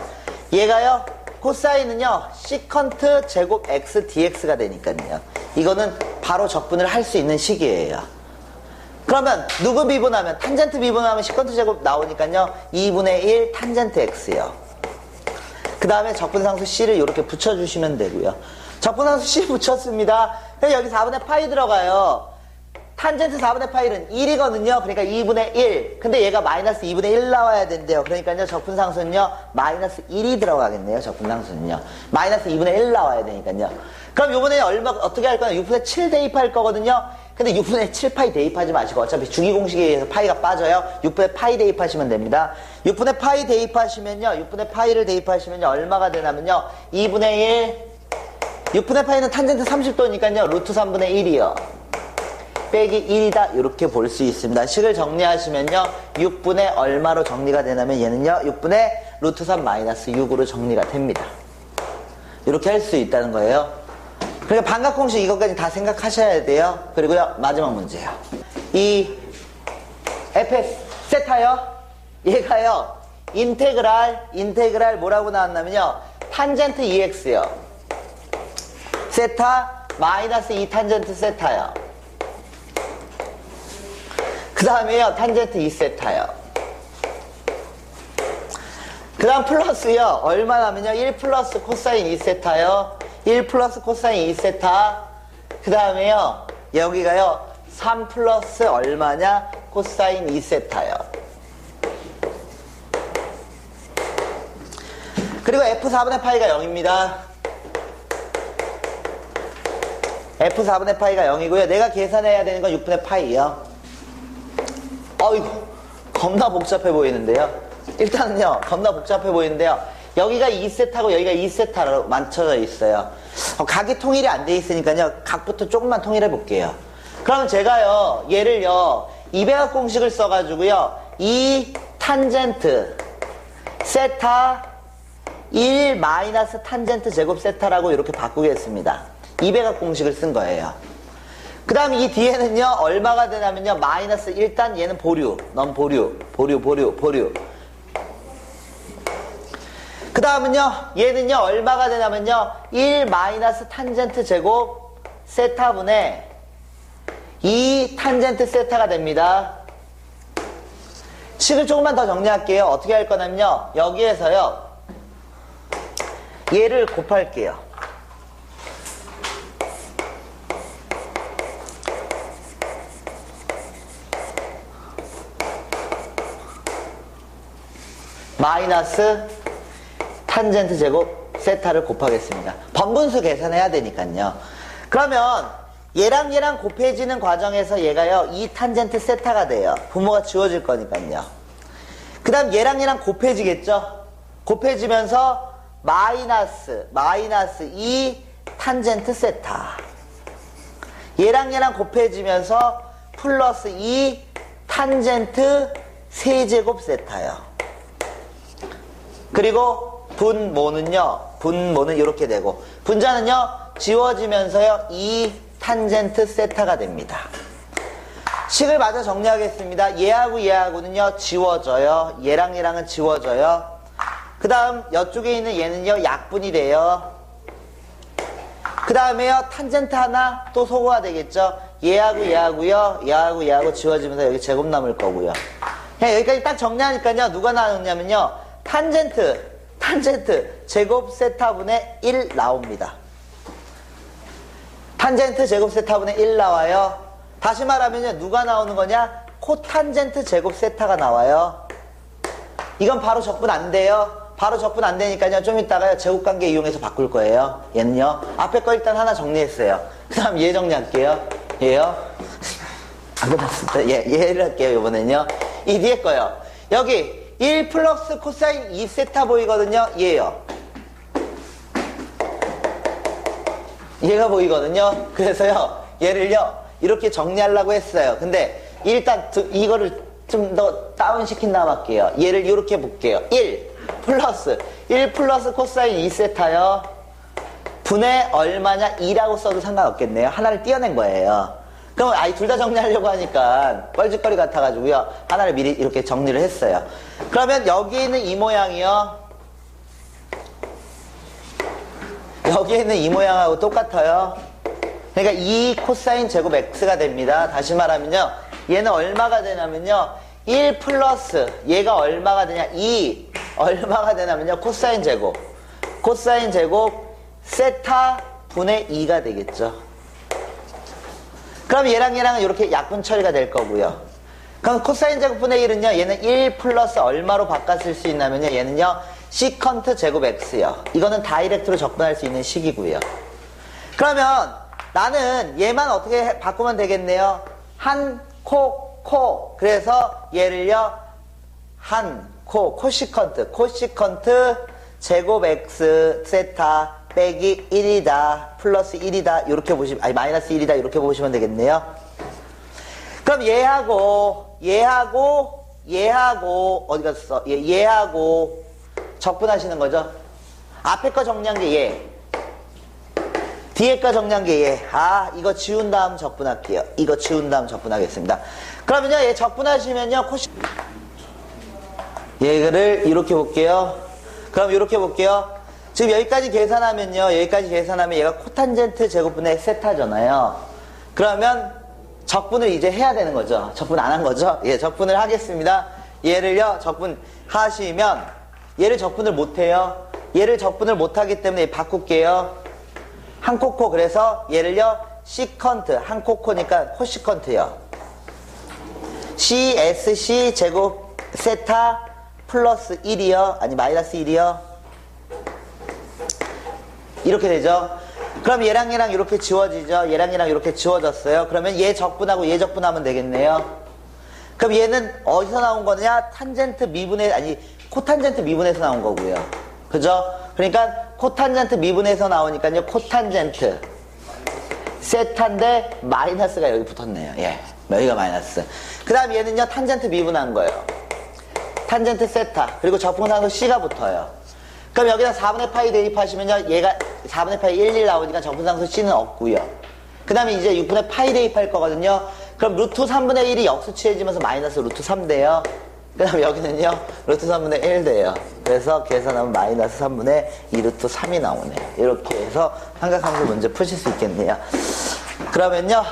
얘가요. 코사인은요. 시컨트 제곱 x dx가 되니까요. 이거는 바로 적분을 할 수 있는 식이에요. 그러면 누구 미분하면 탄젠트 미분하면 시컨트 제곱 나오니까요. 2분의 1 탄젠트 x요. 그 다음에 적분상수 c를 이렇게 붙여주시면 되고요. 적분상수 c 붙였습니다. 그래서 여기 4분의 파이 들어가요. 탄젠트 4분의 파이는 1이거든요. 그러니까 2분의 1. 근데 얘가 마이너스 2분의 1 나와야 된대요. 그러니까요. 적분상수는요. 마이너스 1이 들어가겠네요. 적분상수는요. 마이너스 2분의 1 나와야 되니까요. 그럼 요번에 어떻게 할 거냐. 6분의 7 대입할 거거든요. 근데 6분의 7 파이 대입하지 마시고 어차피 주기공식에 의해서 파이가 빠져요. 6분의 파이 대입하시면 됩니다. 6분의 파이 대입하시면요. 6분의 파이를 대입하시면요. 얼마가 되냐면요. 2분의 1. 6분의 파이는 탄젠트 30도니까요. 루트 3분의 1이요. 빼기 1이다. 이렇게 볼 수 있습니다. 식을 정리하시면요. 6분의 얼마로 정리가 되냐면 얘는요. 6분의 루트 3 마이너스 6으로 정리가 됩니다. 이렇게 할 수 있다는 거예요. 그러니까 반각공식 이것까지 다 생각하셔야 돼요. 그리고요. 마지막 문제요. 이 fs 세타요. 얘가요. 인테그랄 뭐라고 나왔냐면요. 탄젠트 2x요. 세타 마이너스 2 탄젠트 세타요. 그 다음에요. 탄젠트 2세타요. 그 다음 플러스요. 얼마나면요. 1 플러스 코사인 2세타요. 1 플러스 코사인 2세타. 그 다음에요. 여기가요. 3 플러스 얼마냐. 코사인 2세타요. 그리고 f4분의 파이가 0입니다. f4분의 파이가 0이고요. 내가 계산해야 되는 건 6분의 파이요. 어이구, 겁나 복잡해 보이는데요. 일단은요, 겁나 복잡해 보이는데요. 여기가 2세타고 여기가 2세타로 맞춰져 있어요. 각이 통일이 안 돼 있으니까요. 각부터 조금만 통일해 볼게요. 그럼 제가요, 얘를요, 이배각 공식을 써가지고요, 2 탄젠트 세타 1 마이너스 탄젠트 제곱 세타라고 이렇게 바꾸겠습니다. 이배각 공식을 쓴 거예요. 그 다음 이 뒤에는요, 얼마가 되냐면요, 마이너스 일단 얘는 보류. 넌 보류. 그 다음은요, 얘는요, 얼마가 되냐면요, 1 마이너스 탄젠트 제곱 세타분의 2 탄젠트 세타가 됩니다. 식을 조금만 더 정리할게요. 어떻게 할 거냐면요, 여기에서요, 얘를 곱할게요. 마이너스 탄젠트 제곱 세타를 곱하겠습니다. 번분수 계산해야 되니까요. 그러면 얘랑 얘랑 곱해지는 과정에서 얘가요, 이 탄젠트 세타가 돼요. 부모가 지워질 거니까요. 그 다음 얘랑 얘랑 곱해지겠죠? 곱해지면서 마이너스 2 탄젠트 세타. 얘랑 얘랑 곱해지면서 플러스 2 탄젠트 세제곱 세타요. 그리고 분모는 이렇게 되고, 분자는요, 지워지면서요, 2 탄젠트 세타가 됩니다. 식을 마저 정리하겠습니다. 얘하고 얘하고는요, 지워져요. 얘랑 얘랑은 지워져요. 그 다음, 이쪽에 있는 얘는요, 약분이 돼요. 그 다음에요, 탄젠트 하나 또 소거가 되겠죠. 얘하고 얘하고 지워지면서 여기 제곱 남을 거고요. 그냥 여기까지 딱 정리하니까요, 누가 나오냐면요, 탄젠트 제곱 세타분의 1 나옵니다. 탄젠트 제곱 세타분의 1 나와요. 다시 말하면요, 누가 나오는 거냐? 코탄젠트 제곱 세타가 나와요. 이건 바로 적분 안 돼요. 바로 적분 안 되니까요, 좀 이따가요, 제곱관계 이용해서 바꿀 거예요. 얘는요, 앞에 거 일단 하나 정리했어요. 그 다음 얘 정리할게요. 얘요. 안 끝났습니다. 얘를 할게요, 이번엔요. 이 뒤에 거요. 여기 1 플러스 코사인 2세타 보이거든요. 얘요. 얘가 보이거든요. 그래서요, 얘를요, 이렇게 정리하려고 했어요. 근데 일단 이거를 좀 더 다운시킨 다음 할게요. 얘를 이렇게 볼게요. 1 플러스 코사인 2세타요. 분의 얼마냐? 2라고 써도 상관없겠네요. 하나를 띄어낸 거예요. 그럼 둘 다 정리하려고 하니까 뻘짓거리 같아가지고요, 하나를 미리 이렇게 정리를 했어요. 그러면 여기 있는 이 모양이요, 여기에 있는 이 모양하고 똑같아요. 그러니까 2 코사인 제곱 x가 됩니다. 다시 말하면요, 얘는 얼마가 되냐면요, 1 플러스 얘가 얼마가 되냐, 2 얼마가 되냐면요, 코사인 제곱 세타 분의 2가 되겠죠. 그럼 얘랑 얘랑은 이렇게 약분 처리가 될 거고요. 그럼 코사인 제곱분의 1은요, 얘는 1 플러스 얼마로 바꿨을 수 있냐면요, 얘는요, 시컨트 제곱 x요. 이거는 다이렉트로 적분할 수 있는 식이고요. 그러면 나는 얘만 어떻게 바꾸면 되겠네요. 한 코. 그래서 얘를요, 코시컨트 제곱 x 세타 빼기 1이다 플러스 1이다 이렇게 보시면, 마이너스 1이다 이렇게 보시면 되겠네요. 그럼 얘하고 어디 갔어? 얘하고 적분하시는 거죠. 앞에 거 정리한 게 얘, 뒤에 거 정리한 게 얘. 이거 지운 다음 적분할게요. 이거 지운 다음 적분하겠습니다. 그러면요, 얘 적분하시면요, 얘를 이렇게 볼게요. 그럼 이렇게 볼게요. 지금 여기까지 계산하면 얘가 코탄젠트 제곱분의 세타잖아요. 그러면 적분을 이제 해야 되는 거죠. 적분 안 한 거죠? 예, 적분을 하겠습니다. 얘를요, 적분하시면 얘를 적분을 못 해요. 얘를 적분을 못 하기 때문에 바꿀게요. 한 코코. 그래서 얘를요, 시컨트, 한 코코니까 코시컨트요. CSC 제곱 세타 플러스 1이요. 마이너스 1이요. 이렇게 되죠. 그럼 얘랑 이렇게 지워지죠. 얘랑 이렇게 지워졌어요. 그러면 얘 적분하고 얘 적분하면 되겠네요. 그럼 얘는 어디서 나온 거냐? 코탄젠트 미분에서 나온 거고요. 그죠? 그러니까 코탄젠트 미분에서 나오니까요, 코탄젠트 세타인데 마이너스가 여기 붙었네요. 예, 여기가 마이너스. 그 다음 얘는요, 탄젠트 미분한 거예요. 탄젠트 세타. 그리고 적분상수 C가 붙어요. 그럼 여기다 4분의 파이 대입하시면요, 얘가 4분의 파이 1 나오니까 적분상수 C는 없고요. 그 다음에 이제 6분의 파이 대입할 거거든요. 그럼 루트 3분의 1이 역수취해지면서 마이너스 루트 3 돼요. 그럼 여기는요, 루트 3분의 1 돼요. 그래서 계산하면 마이너스 3분의 2 루트 3이 나오네. 이렇게 해서 삼각함수 문제 푸실 수 있겠네요. 그러면요,